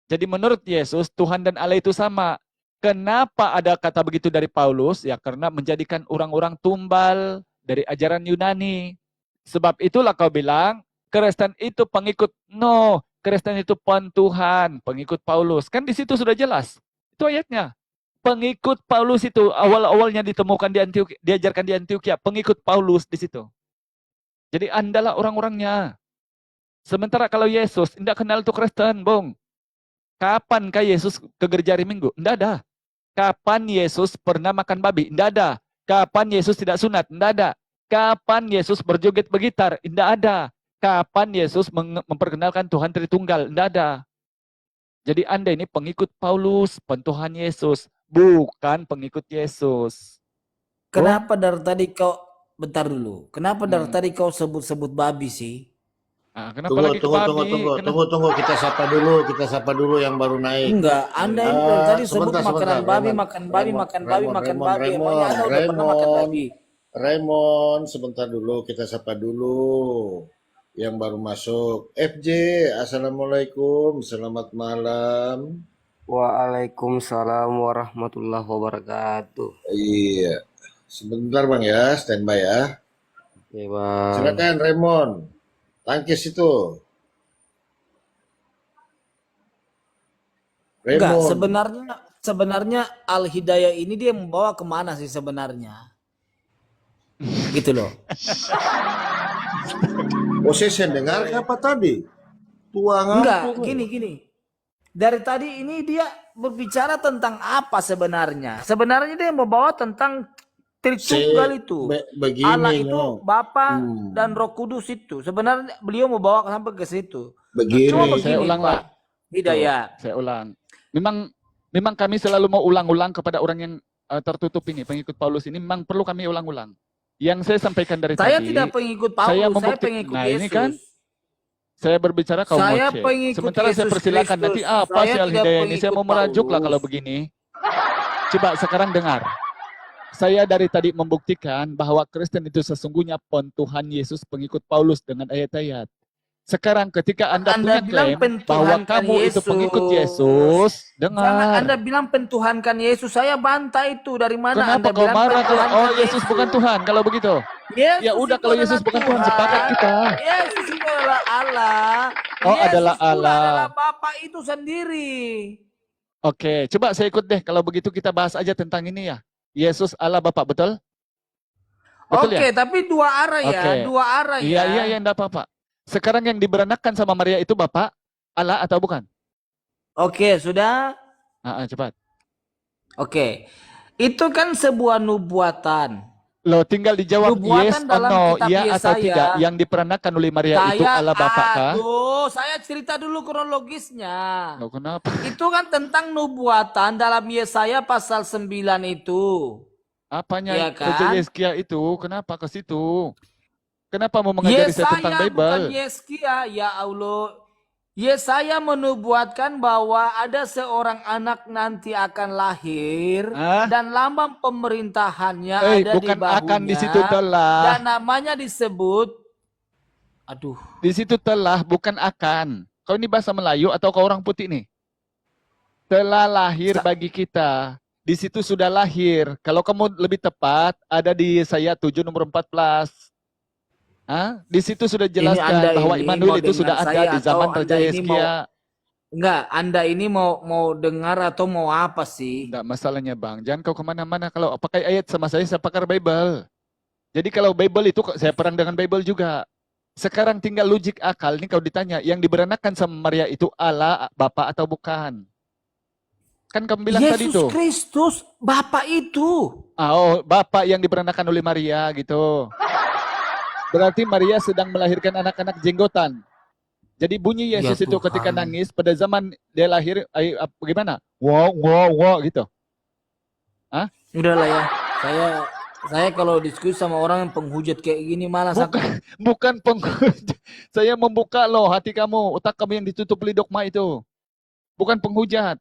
Jadi menurut Yesus, Tuhan dan Allah itu sama. Kenapa ada kata begitu dari Paulus? Ya karena menjadikan orang-orang tumbal dari ajaran Yunani. Sebab itulah kau bilang, Kristen itu pengikut. No, Kristen itu Tuhan, pengikut Paulus. Kan di situ sudah jelas. Itu ayatnya. Pengikut Paulus itu awal-awalnya ditemukan di Antioquia, diajarkan di Antioquia, pengikut Paulus di situ. Jadi Andalah orang-orangnya. Sementara kalau Yesus tidak kenal itu Kristen, Bung. Kapankah Yesus ke gereja hari Minggu? Tidak ada. Kapan Yesus pernah makan babi? Tidak ada. Kapan Yesus tidak sunat? Tidak ada. Kapan Yesus berjoget bergitar? Tidak ada. Kapan Yesus memperkenalkan Tuhan Tritunggal? Tidak ada. Jadi Anda ini pengikut Paulus, Tuhan Yesus, bukan pengikut Yesus. Kenapa dari tadi kau, bentar dulu, kenapa dari tadi kau sebut-sebut babi sih? Kenapa lagi ke babi? Tunggu, kita sapa dulu yang baru naik. Enggak, Anda ini dari tadi sebut makanan babi, makan babi. Emangnya Anda udah pernah makan babi? Raymond, sebentar dulu, kita sapa dulu yang baru masuk. FJ, Assalamualaikum, selamat malam. Waalaikumsalam warahmatullahi wabarakatuh. Iya, sebentar Bang ya, standby ya. Oke Bang. Silakan Raymond, tangkis itu. Enggak, Raymond. sebenarnya Al Hidayah ini dia membawa kemana sih sebenarnya? Gitu loh. Saya dengar apa tadi? Tuangan. Enggak, gini. Dari tadi ini dia berbicara tentang apa sebenarnya? Sebenarnya dia membawa tentang Tritunggal itu. Begini, Allah itu Bapa dan Roh Kudus itu. Sebenarnya beliau mau bawa sampai ke situ. Begini. Cuma begini, Saya ulang Pak Hidayat. Saya ulang. Memang kami selalu mau ulang-ulang kepada orang yang tertutup ini, pengikut Paulus ini. Memang perlu kami ulang-ulang. Yang saya sampaikan dari Saya tadi. tidak pengikut Paulus, saya pengikut Yesus. Ini kan saya berbicara kaum Saya Moce. pengikut Sementara saya Yesus persilakan Kristus. nanti apa Saya sih Al tidak Hidayah ini? Saya mau pengikut merajuk lah Paulus. kalau begini. Coba sekarang dengar. Saya dari tadi membuktikan bahwa Kristen itu sesungguhnya Tuhan Yesus pengikut Paulus dengan ayat-ayat. Sekarang ketika Anda punya bilang klaim bahwa pentuhankan kamu itu pengikut Yesus. Yesus, dengar. Jangan Anda bilang pentuhankan Yesus. Saya bantah itu. Dari mana Kenapa Anda kau bilang marah kalau pentuhankan Yesus bukan Tuhan kalau begitu? Yesus Ya udah, itu kalau Yesus adalah bukan Tuhan, sepakat kita. Yesus itu adalah Allah. Oh, Yesus adalah itu Allah. adalah Bapa itu sendiri. Oke, coba saya ikut deh. Kalau begitu kita bahas aja tentang ini ya. Yesus Allah Bapa, betul? Betul Oke, ya? tapi dua arah ya. Oke. Dua arah ya. Iya, enggak apa-apa. Sekarang yang diberanakan sama Maria itu Bapak Allah atau bukan? Oke, sudah. Cepat. Oke. Itu kan sebuah nubuatan. Loh, tinggal dijawab Nubuatan yes or dalam no, kitab ya atau Yesaya. tidak. Yang diperanakan oleh Maria itu Allah Bapa kah? Aduh, saya cerita dulu kronologisnya. Loh, kenapa? Itu kan tentang nubuatan dalam Yesaya pasal 9 itu. Apanya Iya kan? Raja Yeskia itu? Kenapa ke situ? Kenapa mau mengajari saya tentang Yesaya bukan Bible? Yeskia, ya Allah. Yesaya menubuatkan bahwa ada seorang anak nanti akan lahir dan lambang pemerintahannya ada di bukan bahunya. akan di situ telah. Dan namanya disebut, aduh. Di situ telah, bukan akan. Kau ini bahasa Melayu atau kau orang putih nih? Telah lahir bagi kita. Di situ sudah lahir. Kalau kamu lebih tepat, ada di Yesaya 7 nomor 14. Di situ sudah jelaskan bahwa Immanuel itu sudah ada di zaman Raja Hizkia. Enggak, Anda ini mau dengar atau mau apa sih? Enggak, masalahnya Bang, jangan kau kemana-mana. Kalau pakai ayat sama saya pakar Bible. Jadi kalau Bible itu saya perang dengan Bible juga. Sekarang tinggal logik akal. Ini kau ditanya, yang diberanakan sama Maria itu Allah, Bapa atau bukan? Kan kamu bilang tadi tuh. Yesus Kristus, Bapa itu. Bapa yang diberanakan oleh Maria gitu. Berarti Maria sedang melahirkan anak-anak jenggotan. Jadi bunyi Yesus itu ketika nangis pada zaman dia lahir, bagaimana? Wow gitu. Udahlah ya, saya kalau diskusi sama orang yang penghujat kayak gini malah bukan penghujat. Saya membuka loh hati kamu, otak kamu yang ditutup oleh dogma itu. Bukan penghujat.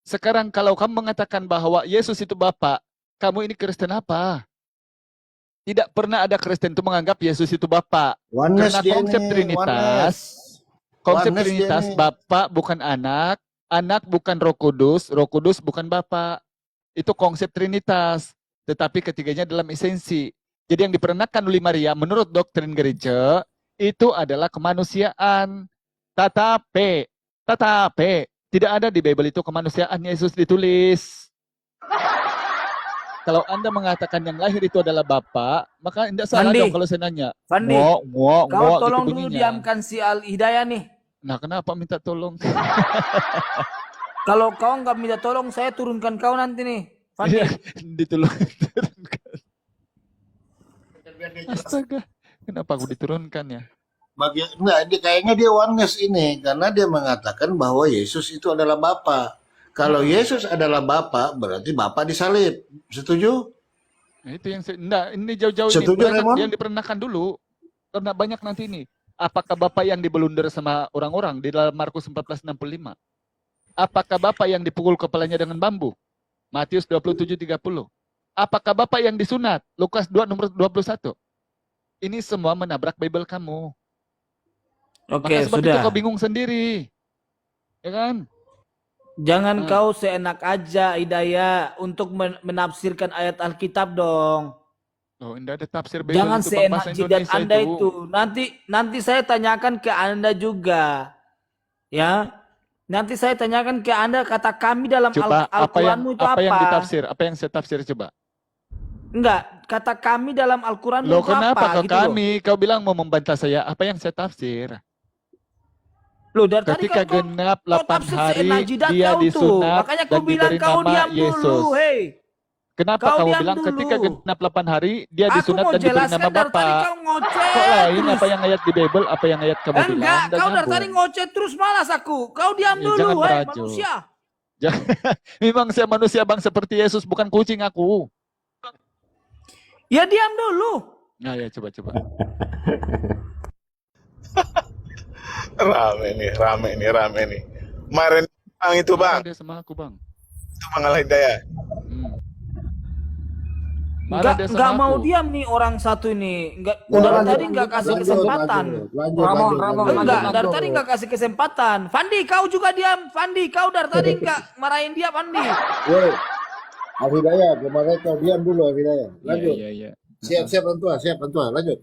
Sekarang kalau kamu mengatakan bahwa Yesus itu Bapa, kamu ini Kristen apa? Tidak pernah ada Kristen itu menganggap Yesus itu Bapa. Karena konsep Trinitas, Bapa bukan anak, anak bukan Roh Kudus bukan Bapa. Itu konsep Trinitas. Tetapi ketiganya dalam esensi. Jadi yang diperanakan oleh Maria menurut doktrin gereja itu adalah kemanusiaan. Tetapi tidak ada di Bible itu kemanusiaan Yesus ditulis. Kalau Anda mengatakan yang lahir itu adalah Bapa, maka tidak salah dong kalau saya nanya. Fandi, kau tolong dulu diamkan si Al Hidayah nih. Nah, kenapa minta tolong? Kalau kau nggak minta tolong, saya turunkan kau nanti nih. Fandi. Iya, ditolong. Astaga, kenapa aku diturunkan ya? Enggak, kayaknya dia oneness ini karena dia mengatakan bahwa Yesus itu adalah Bapa. Kalau Yesus adalah Bapa, berarti Bapa disalib. Setuju? Nah, itu yang enggak, ini jauh-jauh Setuju, ini Raymond? yang diperanakan dulu. Karena banyak nanti ini. Apakah Bapak yang diblunder sama orang-orang di dalam Markus 14:65? Apakah Bapak yang dipukul kepalanya dengan bambu? Matius 27:30. Apakah Bapak yang disunat? Lukas 2 nomor 21. Ini semua menabrak Bible kamu. Oke, Maka sebab itu sudah. kau bingung sendiri. Ya kan? Jangan kau seenak aja, Hidayah, untuk menafsirkan ayat Alkitab dong. Oh, tidak ada tafsir Bible Jangan itu Bang, seenak bahasa jidat Indonesia Anda itu. itu. Nanti saya tanyakan ke Anda juga. Ya. Nanti saya tanyakan ke Anda kata kami dalam Coba Al-Qur'anmu itu apa yang apa? ditafsir? Apa yang saya tafsir coba? Enggak, kata kami dalam Al-Qur'anmu Loh, itu apa? kenapa kau Gitu loh. kami? Kau bilang mau membantah saya. Apa yang saya tafsir? Loh, dari tadi Ketika kau genap kau 8 tafsir hari seenak jidat dia kau tuh. disunat Makanya dan kau bilang diberi kau nama diam Yesus. dulu, hei. Kenapa Kau kamu diam bilang dulu. ketika genap 8 hari dia Aku disunat mau dan diberi jelaskan nama dari tadi Bapa? kau ngoceh Kok lain terus. apa yang ayat di Bible, apa yang ayat kamu bilang? Enggak, Nggak kau dari tadi nyambung. ngoceh terus malas aku. Kau diam Ya, dulu, jangan hei merajuk. manusia. Memang saya manusia Bang seperti Yesus, bukan kucing aku. Ya diam dulu. Nah, ya coba. Rame nih. Kemarin Bang itu Bang, Marah dia sama aku, Bang. itu Bang Al-Hidayah. Marah dia Enggak sama mau aku. diam nih orang satu ini. Enggak, Ya, dari lanjut, tadi enggak kasih kesempatan. Enggak, dari tadi enggak kasih kesempatan. Fandi, kau juga diam. Fandi, kau dari tadi enggak marahin dia, Fandi. Woi, Al-Hidayah, kemarin kau diam dulu Al-Hidayah. Lanjut. Iya. Siap Antua, lanjut.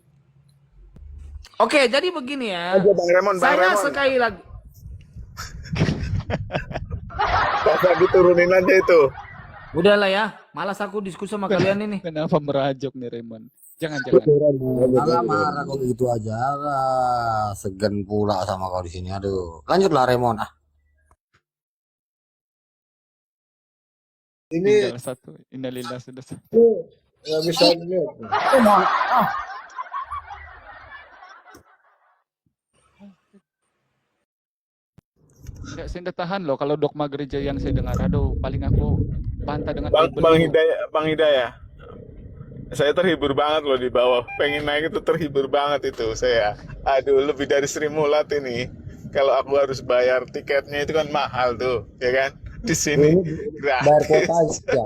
Oke, jadi begini ya. Aja Bang Raymond, Saya sekali lagi. Bapak diturunin aja itu. Udahlah ya, malas aku diskusi sama kalian ini. Kenapa merajuk nih Raymond? Jangan. Alah marah kok gitu aja lah. Segan pula sama kau di sini. Aduh. Lanjutlah Raymond. Ini Tinggal satu. Innalillah sudah satu. nggak bisa lihat. Nggak, saya nggak tahan loh kalau dogma gereja yang saya dengar. Aduh, paling aku bantah dengan Bible itu. Bang Hidayah. Saya terhibur banget loh di bawah. Pengen naik itu terhibur banget itu saya. Aduh, lebih dari 1.000 mulat ini. Kalau aku harus bayar tiketnya itu kan mahal tuh, ya kan? Di sini Bayar kuota gratis. aja.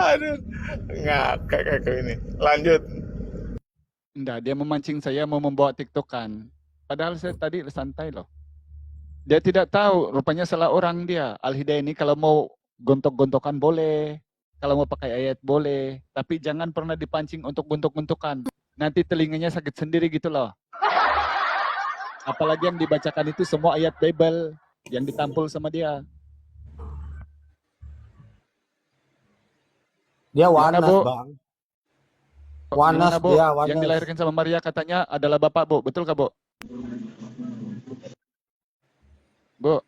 Aduh, ngakak aku ini. Lanjut. Enggak, dia memancing saya mau membawa tiktokan. Padahal saya tadi santai loh. Dia tidak tahu, rupanya salah orang dia. Al-Hidayah ini kalau mau gontok-gontokan boleh. Kalau mau pakai ayat boleh. Tapi jangan pernah dipancing untuk gontok-gontokan. Nanti telinganya sakit sendiri gitu loh. Apalagi yang dibacakan itu semua ayat Bible yang ditampul sama dia. Dia Gimana, wanas, Bu? Bang. Wanas Gimana, Bu? dia, Yang wanas. dilahirkan sama Maria katanya adalah Bapak, Bu. Betul kah, Bu? Bu.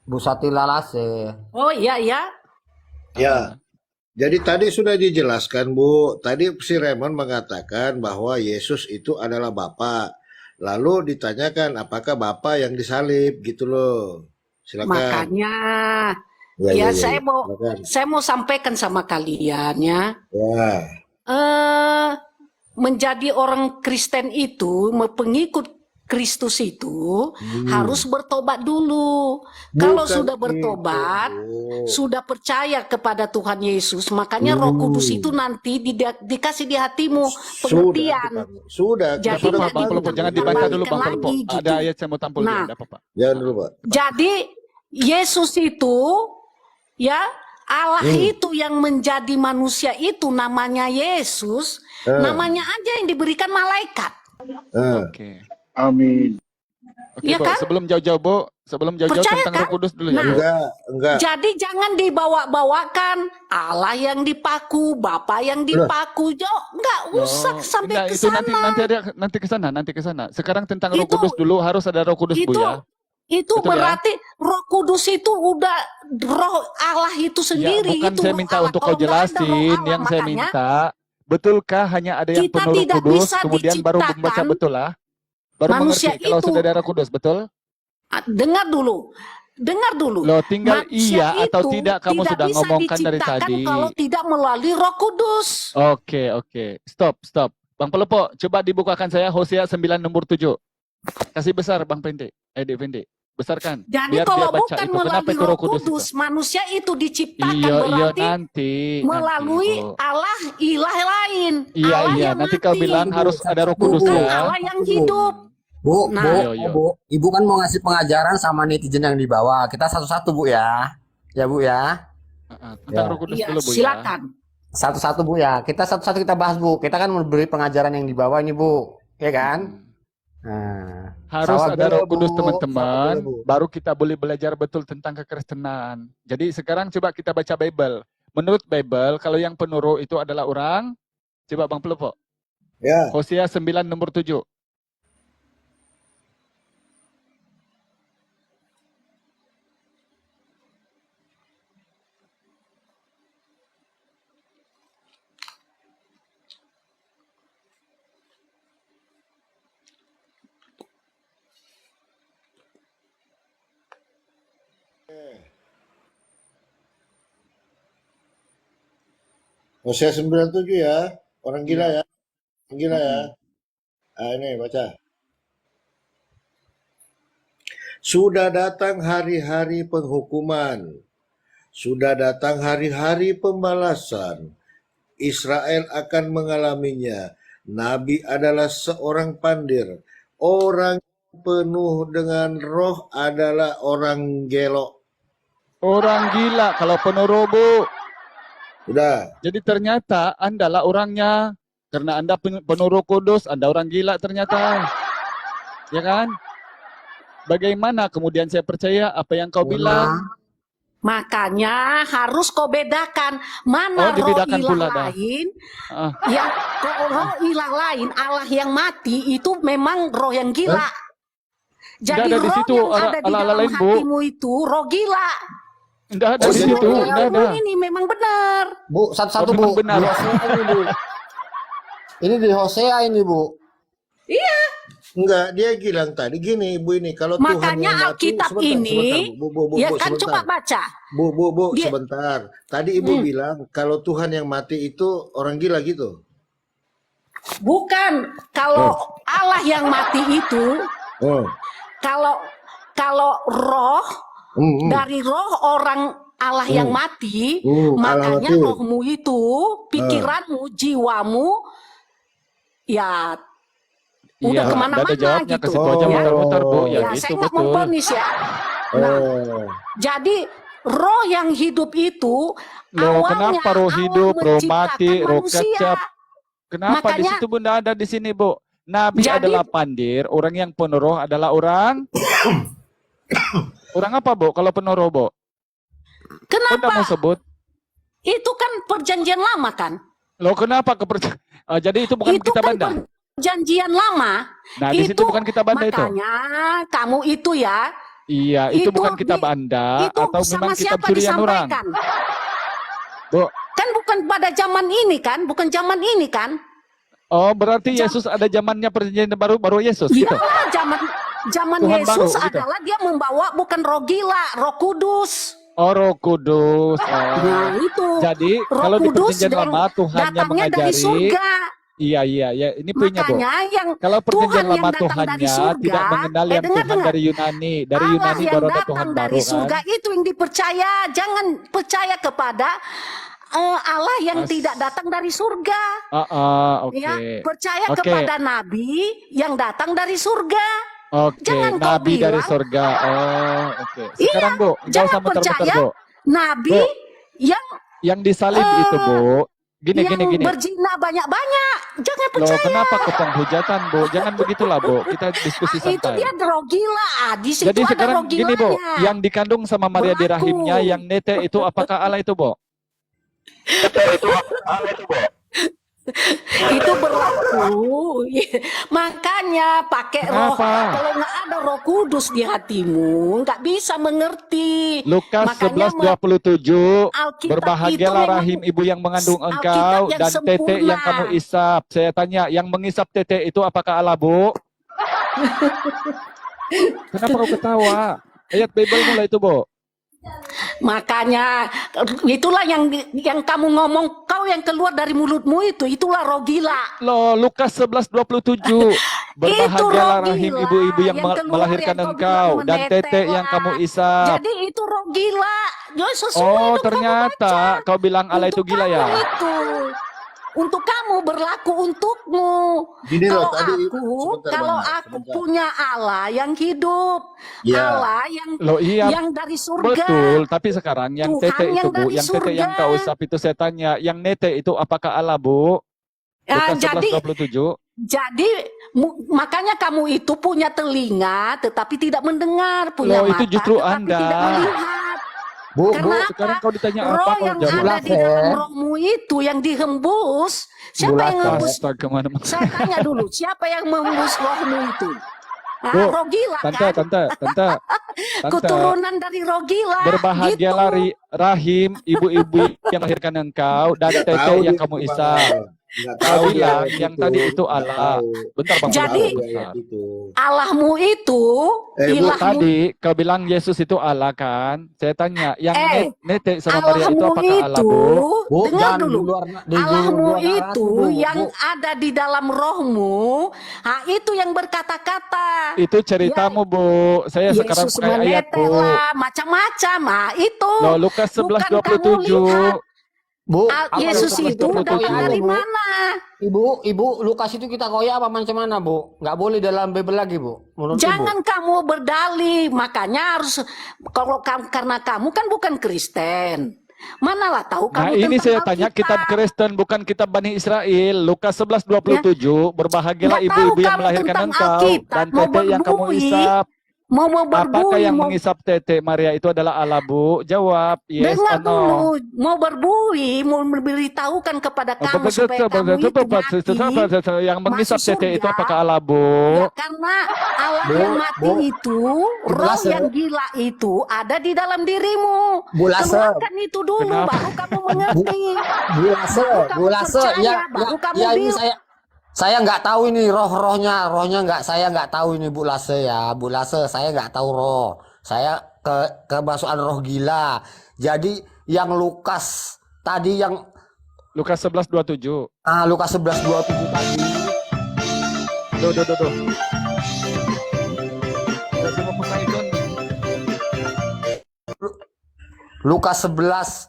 Bu Sati Lalase. Oh iya. Ya. Jadi tadi sudah dijelaskan Bu. Tadi si Raymond mengatakan bahwa Yesus itu adalah Bapa. Lalu ditanyakan apakah Bapa yang disalib gitu loh. Silakan. Makanya Ya, saya mau silakan. saya mau sampaikan sama kalian ya. Ya. Menjadi orang Kristen itu, pengikut Kristus itu harus bertobat dulu. Kalau Bukan sudah bertobat, itu. sudah percaya kepada Tuhan Yesus, makanya Roh Kudus itu nanti dikasih di hatimu pengertian. Sudah. Jadi Bapak, nggak Bang Pelepo, jangan dibantah dulu Bang lagi, Pelepo. gitu. Ada ayat saya mau tampul dia, Nah. ada apa-apa. Jangan dulu Pak. Jadi Yesus itu, ya Allah itu yang menjadi manusia itu namanya Yesus, namanya aja yang diberikan malaikat. Ah. Oke. Oke, Ya Bu. kan? Sebelum jauh-jauh, Bu. Sebelum jauh-jauh Percaya tentang kan? Roh Kudus dulu ya, Nah, Bu. Enggak. jadi jangan dibawa-bawakan Allah yang dipaku, Bapa yang dipaku. Nggak usah sampai Enggak, ke itu nanti sana. nanti ke sana. Sekarang tentang Roh Itu Kudus dulu, harus ada Roh Kudus, Bu itu ya. itu Betul ya? berarti Roh Kudus itu udah roh Allah itu Ya, sendiri. bukan Itu saya roh minta Allah. untuk Kalau kau nggak ada roh jelasin. Allah, Yang saya makanya minta, betulkah hanya ada yang kita penuh Roh tidak Kudus, bisa kemudian baru membaca diciptakan betul lah? Baru manusia mengerti kalau itu. sudah ada Roh Kudus, betul? Dengar dulu. Loh, tinggal Manusia iya atau itu tidak kamu tidak sudah bisa ngomongkan dari diciptakan tadi. kalau tidak melalui Roh Kudus. Oke. Stop. Bang Pelepo, coba dibukakan saya Hosea 9 nomor 7. Kasih besar Bang Pente. Pente. Besarkan. Jadi Biar kalau dia baca bukan itu. Kenapa melalui itu Roh Roh Kudus Kudus, itu? manusia itu diciptakan Iya, berarti nanti, melalui Bu. Allah ilah lain. Iya, Allah yang nanti mati. kau bilang harus ada Roh Kudus Bukan ya. Allah yang hidup. Bu, Nah, Yo. Ibu kan mau ngasih pengajaran sama netizen yang di bawah. Kita satu-satu, Bu ya. Ya, Bu ya. Tentang Ya. Roh Kudus Iya, dulu, Bu ya. silakan. Satu-satu, Bu ya. Kita satu-satu kita bahas, Bu. Kita kan memberi pengajaran yang di bawah ini, Bu. Ya kan? Nah, Harus sawah ada dulu, Roh Kudus, Bu. teman-teman. Sawah dulu, Bu. Baru kita boleh belajar betul tentang kekristenan. Jadi sekarang coba kita baca Bible. Menurut Bible, kalau yang penuh roh itu adalah orang, coba Bang Pelepo. Ya. Hosea 9 nomor 7. Hosea 97 ya. Orang gila ya. Orang gila ya. Ini baca. Sudah datang hari-hari penghukuman. Sudah datang hari-hari pembalasan. Israel akan mengalaminya. Nabi adalah seorang pandir. Orang penuh dengan roh adalah orang gelo. Orang gila kalau penuh roh, Bu. Udah. Jadi ternyata Anda lah orangnya. Karena Anda penuh Roh Kudus, Anda orang gila ternyata. Ya kan? Bagaimana kemudian saya percaya apa yang kau bilang? Makanya harus kau bedakan mana roh dibedakan pula ilah dah. lain. Ah. Yang roh ilah lain, Allah yang mati itu memang roh yang gila. Jadi Nggak ada di roh situ yang ada di Allah dalam lain, Bu. hatimu itu roh gila. Enggak ada di Jadi situ, roh enggak ada. ini memang benar. Bu, satu-satu, Memang Bu. benar. Di Hosea ini, Bu. Ini di Hosea ini, Bu. Iya. Enggak, dia bilang tadi gini, Ibu ini kalau Tuhan yang Makanya mati, Alkitab sebentar, ini, Bu, ya kan sebentar. coba baca. Bu, Dia- sebentar. Tadi Ibu bilang kalau Tuhan yang mati itu orang gila gitu. Bukan kalau Allah yang mati itu, Oh. kalau roh dari roh orang Allah yang mati, Allah makanya mati. rohmu itu, pikiranmu, jiwamu, ya udah Iya, kemana-mana nggak ada jawabnya ke gitu. situ aja Ya. muter-muter, Bu. Ya, Ya, itu saya nggak betul. memponis ya. Nah, Oh. jadi roh yang hidup itu Loh, awalnya kenapa roh Allah hidup, roh mati, menciptakan roh manusia. kecap? Kenapa di Makanya- situ Bunda ada di sini, Bu? Nabi Jadi- adalah pandir, orang yang penuh roh adalah orang orang apa, Bu? Kalau penuh roh, Bu? Bunda Kenapa? mau sebut? Itu kan perjanjian lama kan? Loh, kenapa kepercayaan? Jadi itu bukan Itu kita kan banda. perjanjian lama. Nah, di situ bukan kita banda itu. Makanya kamu itu ya, Iya, itu itu bukan kita di- banda itu atau sama memang kitab siapa curian orang. disampaikan? Bu, Kan bukan pada zaman ini kan? Bukan zaman ini kan? oh berarti Yesus ada zamannya perjanjian baru Yesus gitu. Iyalah zaman Tuhan baru, Yesus gitu. adalah dia membawa bukan roh gila, roh kudus. Oh, Roh Kudus. Oh. Nah, itu. Jadi Roh kalau di Kudus perjanjian yang lama Tuhan yang datangnya dari mengajari. surga. Iya. Ini punya, Bu. Makanya yang Kalau perjanjian Tuhan yang lama datang dari Tuhannya surga, tidak mengenal yang dengar, Tuhan dengar. dari Yunani. Dari Allah Yunani yang baru ada datang Tuhan dari baru surga kan. itu yang dipercaya. Jangan percaya kepada Allah yang tidak datang dari surga. Oke. Ya, percaya Oke. kepada nabi yang datang dari surga. Oke, Jangan kau Nabi dari bilang- surga. Oh, oke. Sekarang, Bu, nggak jangan usah muter-muter, percaya Bu. Nabi Bu. yang Yang disalib itu, Bu. Gini, yang gini. berzina banyak-banyak. Jangan Loh, percaya. kenapa ke penghujatan, Bu? Jangan begitulah, Bu. Kita diskusi Itu santai. dia roh gila. Di situ Jadi ada sekarang roh gini, Bu, gilanya. yang dikandung sama Maria di rahimnya, yang nete itu apakah Allah itu, Bu? Itu berlaku. Makanya pakai roh. Kenapa? Kalau nggak ada roh kudus di hatimu, nggak bisa mengerti. Lukas Makanya 11:27, Alkitab berbahagialah itu memang rahim ibu yang mengandung Alkitab engkau yang dan tete yang sempurna. kamu isap. Saya tanya, yang mengisap tete itu apakah Allah, Bu? Kenapa kau ketawa? Ayat Bible mulai itu, Bu. Makanya itulah yang kamu ngomong, kau yang keluar dari mulutmu itulah roh gila. Loh, Lukas 11:27, berbahagialah roh rahim gila ibu-ibu yang yang keluar, melahirkan yang kau engkau bilang dan tete menetelah. yang kamu isap. Jadi itu roh gila. Ya, sesuai Oh, yang kamu ternyata baca. kau bilang Allah itu Untuk gila kamu ya? itu. Untuk kamu berlaku untukmu. Gini loh, Kalau tadi kalau aku punya Allah yang hidup, Ya. Allah yang Loh iya, dari surga. betul. Tapi sekarang yang Tuhan tete itu, yang Bu, dari yang tete yang surga. kau isap itu saya tanya, yang nete itu apakah Allah, Bu? Ya, Lukas jadi 11:27. Jadi makanya kamu itu punya telinga tetapi tidak mendengar, punya Loh, mata itu justru tetapi Anda. tidak melihat. Bu, Kenapa? Sekarang kau ditanya apa Roh kau yang jawab? ada di dalam rohmu itu yang dihembus, siapa yang hembus? Astaga, kemana-mana. Saya tanya dulu, siapa yang menghembus rohmu itu? Ah, Bu, roh gila kan? Tante. Keturunan dari roh gila. Berbahagialah gitu. rahim ibu-ibu yang melahirkan engkau dan tete tahu yang dia kamu Bang. isap. Nggak Kau tahu dia bilang ayat yang tadi itu Nggak Allah. tahu. Bentar, Bang. Jadi, Tahu dia bentar. ayat itu. Allahmu itu, Bu, ilahmu Tadi kau bilang Yesus itu Allah kan? Saya tanya, yang nete sama Maria itu Allahmu apakah Allah, itu, Bu? dengar dulu. di Allahmu luar itu narasi, Bu. yang ada di dalam rohmu, itu yang berkata-kata. Itu ceritamu, Bu. Saya sekarang Yesus pakai ayat, Bu. menetelah macam-macam. Itu Loh, Lukas bukan kamu 11:27. lihat. Bu, Yesus Lukas itu 11:27. datang dari Bu? mana? Ibu, Lukas itu kita koyak apa macam mana, Bu? Nggak boleh dalam Bible lagi, Bu. Menurut Jangan Ibu. kamu berdalih, makanya harus karena kamu kan bukan Kristen. Manalah tahu Nah, kamu ini tentang saya tanya Alkitab. kitab Kristen bukan kitab Bani Israel. Lukas 11:27, berbahagialah Nggak ibu-ibu tahu yang kamu melahirkan tentang engkau Alkitab, dan mau tete yang kamu berbui, isap. mau Apakah berbui, yang mau mengisap tete Maria itu adalah Allah, Bu? Jawab, yes dengar or no. dulu, mau berbui, mau memberitahukan kepada kamu supaya kamu itu mati, Yang mengisap masuk tete itu surga. apakah Allah, Bu? Ya, karena Allah Bu, yang mati Bu. itu, Bu roh Lase. yang gila itu ada di dalam dirimu. Bu Lase. Keluarkan itu dulu, Kenapa? baru kamu mengerti. Bu Lase, kamu Bu Lase, percaya, ya, baru kamu ya ini bilang. saya nggak tahu ini rohnya nggak, saya nggak tahu ini Bu Lase ya, Bu Lase, saya nggak tahu roh, saya kemasukan roh gila. Jadi yang Lukas tadi yang Lukas 11:27. Lukas 11:27 tadi. Duh. Udah semua Poseidon. Lukas 11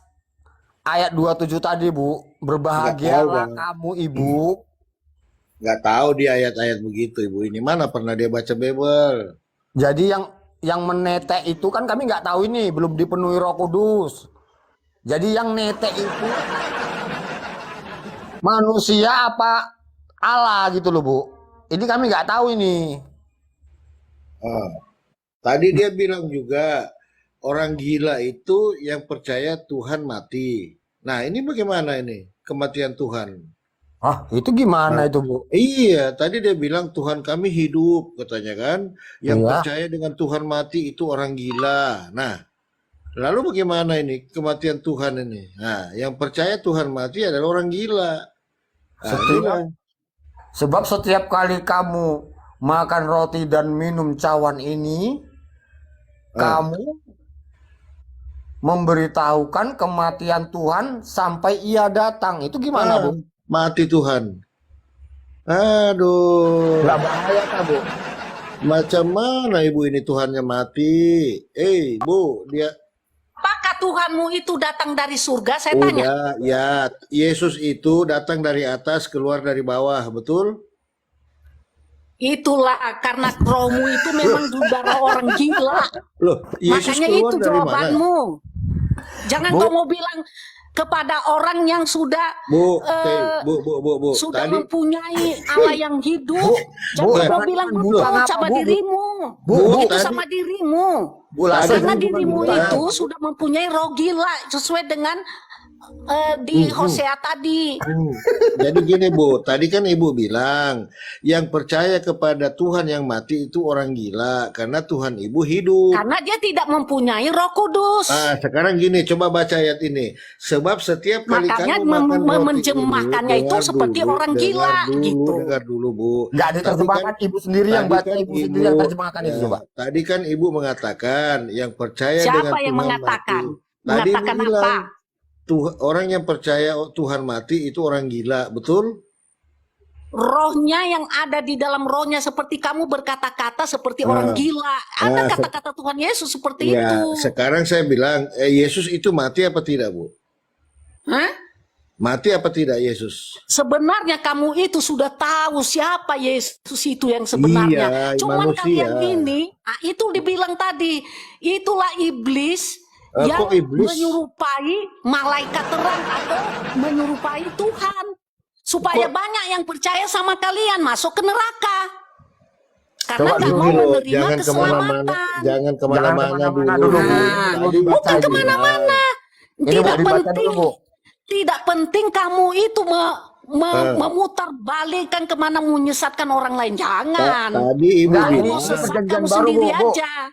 ayat 27 tadi, Bu. Berbahagialah Nggak tahu, Bang. kamu, Ibu. Nggak tahu dia ayat-ayat begitu, Ibu. Ini mana pernah dia baca Bible? Jadi yang menetek itu kan kami nggak tahu ini, belum dipenuhi Roh Kudus. Jadi yang netek itu manusia apa Allah gitu loh, Bu. Ini kami nggak tahu ini. Tadi dia bilang juga orang gila itu yang percaya Tuhan mati. Nah, ini bagaimana ini kematian Tuhan? Itu gimana itu, Bu? Iya, tadi dia bilang Tuhan kami hidup, katanya kan. Yang Iya. percaya dengan Tuhan mati itu orang gila. Nah, lalu bagaimana ini kematian Tuhan ini? Nah, yang percaya Tuhan mati adalah orang gila. Nah, inilah. Sebab setiap kali kamu makan roti dan minum cawan ini, kamu memberitahukan kematian Tuhan sampai Ia datang. Itu gimana, Bu? Mati Tuhan. Aduh. Nggak bahaya, kah, Bu? Macam mana ibu ini Tuhannya mati? Bu, dia Apakah Tuhanmu itu datang dari surga? Saya tanya. udah ya. Yesus itu datang dari atas keluar dari bawah, betul? Itulah karena rohmu itu memang darah orang gila. Loh, Yesus Makanya keluar itu dari mana? jawabanmu. Jangan Bu. kau mau bilang kepada orang yang sudah Bu, sudah tadi mempunyai Allah yang hidup. Jangan kau bilang betul sama dirimu. Itu sama dirimu. Karena dirimu itu sudah mempunyai roh gila sesuai dengan di Hosea tadi. Jadi gini Bu, tadi kan Ibu bilang yang percaya kepada Tuhan yang mati itu orang gila karena Tuhan Ibu hidup. Karena dia tidak mempunyai Roh Kudus. Sekarang gini, coba baca ayat ini. Sebab setiap kali Makanya kamu makan roti menjemahkannya ini, itu seperti orang gila gitu. Dengar dulu Bu. Nggak diterjemahkan Ibu sendiri yang baca, Ibu sendiri yang terjemahkan itu coba. Tadi kan Ibu mengatakan yang percaya Siapa dengan yang Tuhan mengatakan? mati. Tadi Mengatakan Ibu bilang apa? orang yang percaya Tuhan mati itu orang gila, betul? Rohnya yang ada di dalam rohnya seperti kamu berkata-kata seperti orang gila. Ada kata-kata Tuhan Yesus seperti itu. Sekarang saya bilang, Yesus itu mati apa tidak, Bu? Hah? Mati apa tidak Yesus? Sebenarnya kamu itu sudah tahu siapa Yesus itu yang sebenarnya. Iya, Cuman manusia. kalian ini, itu dibilang tadi, itulah iblis yang kok iblis? menyerupai malaikat terang atau menyerupai Tuhan. Supaya banyak yang percaya sama kalian masuk ke neraka. Karena nggak mau menerima keselamatan. Jangan kemana-mana dulu. Bukan kemana-mana. Tidak penting. Tidak penting kamu itu memutar balikkan kemana menyesatkan orang lain. Jangan. Tadi Ibu Kamu bilang, sesat kamu sendiri aja.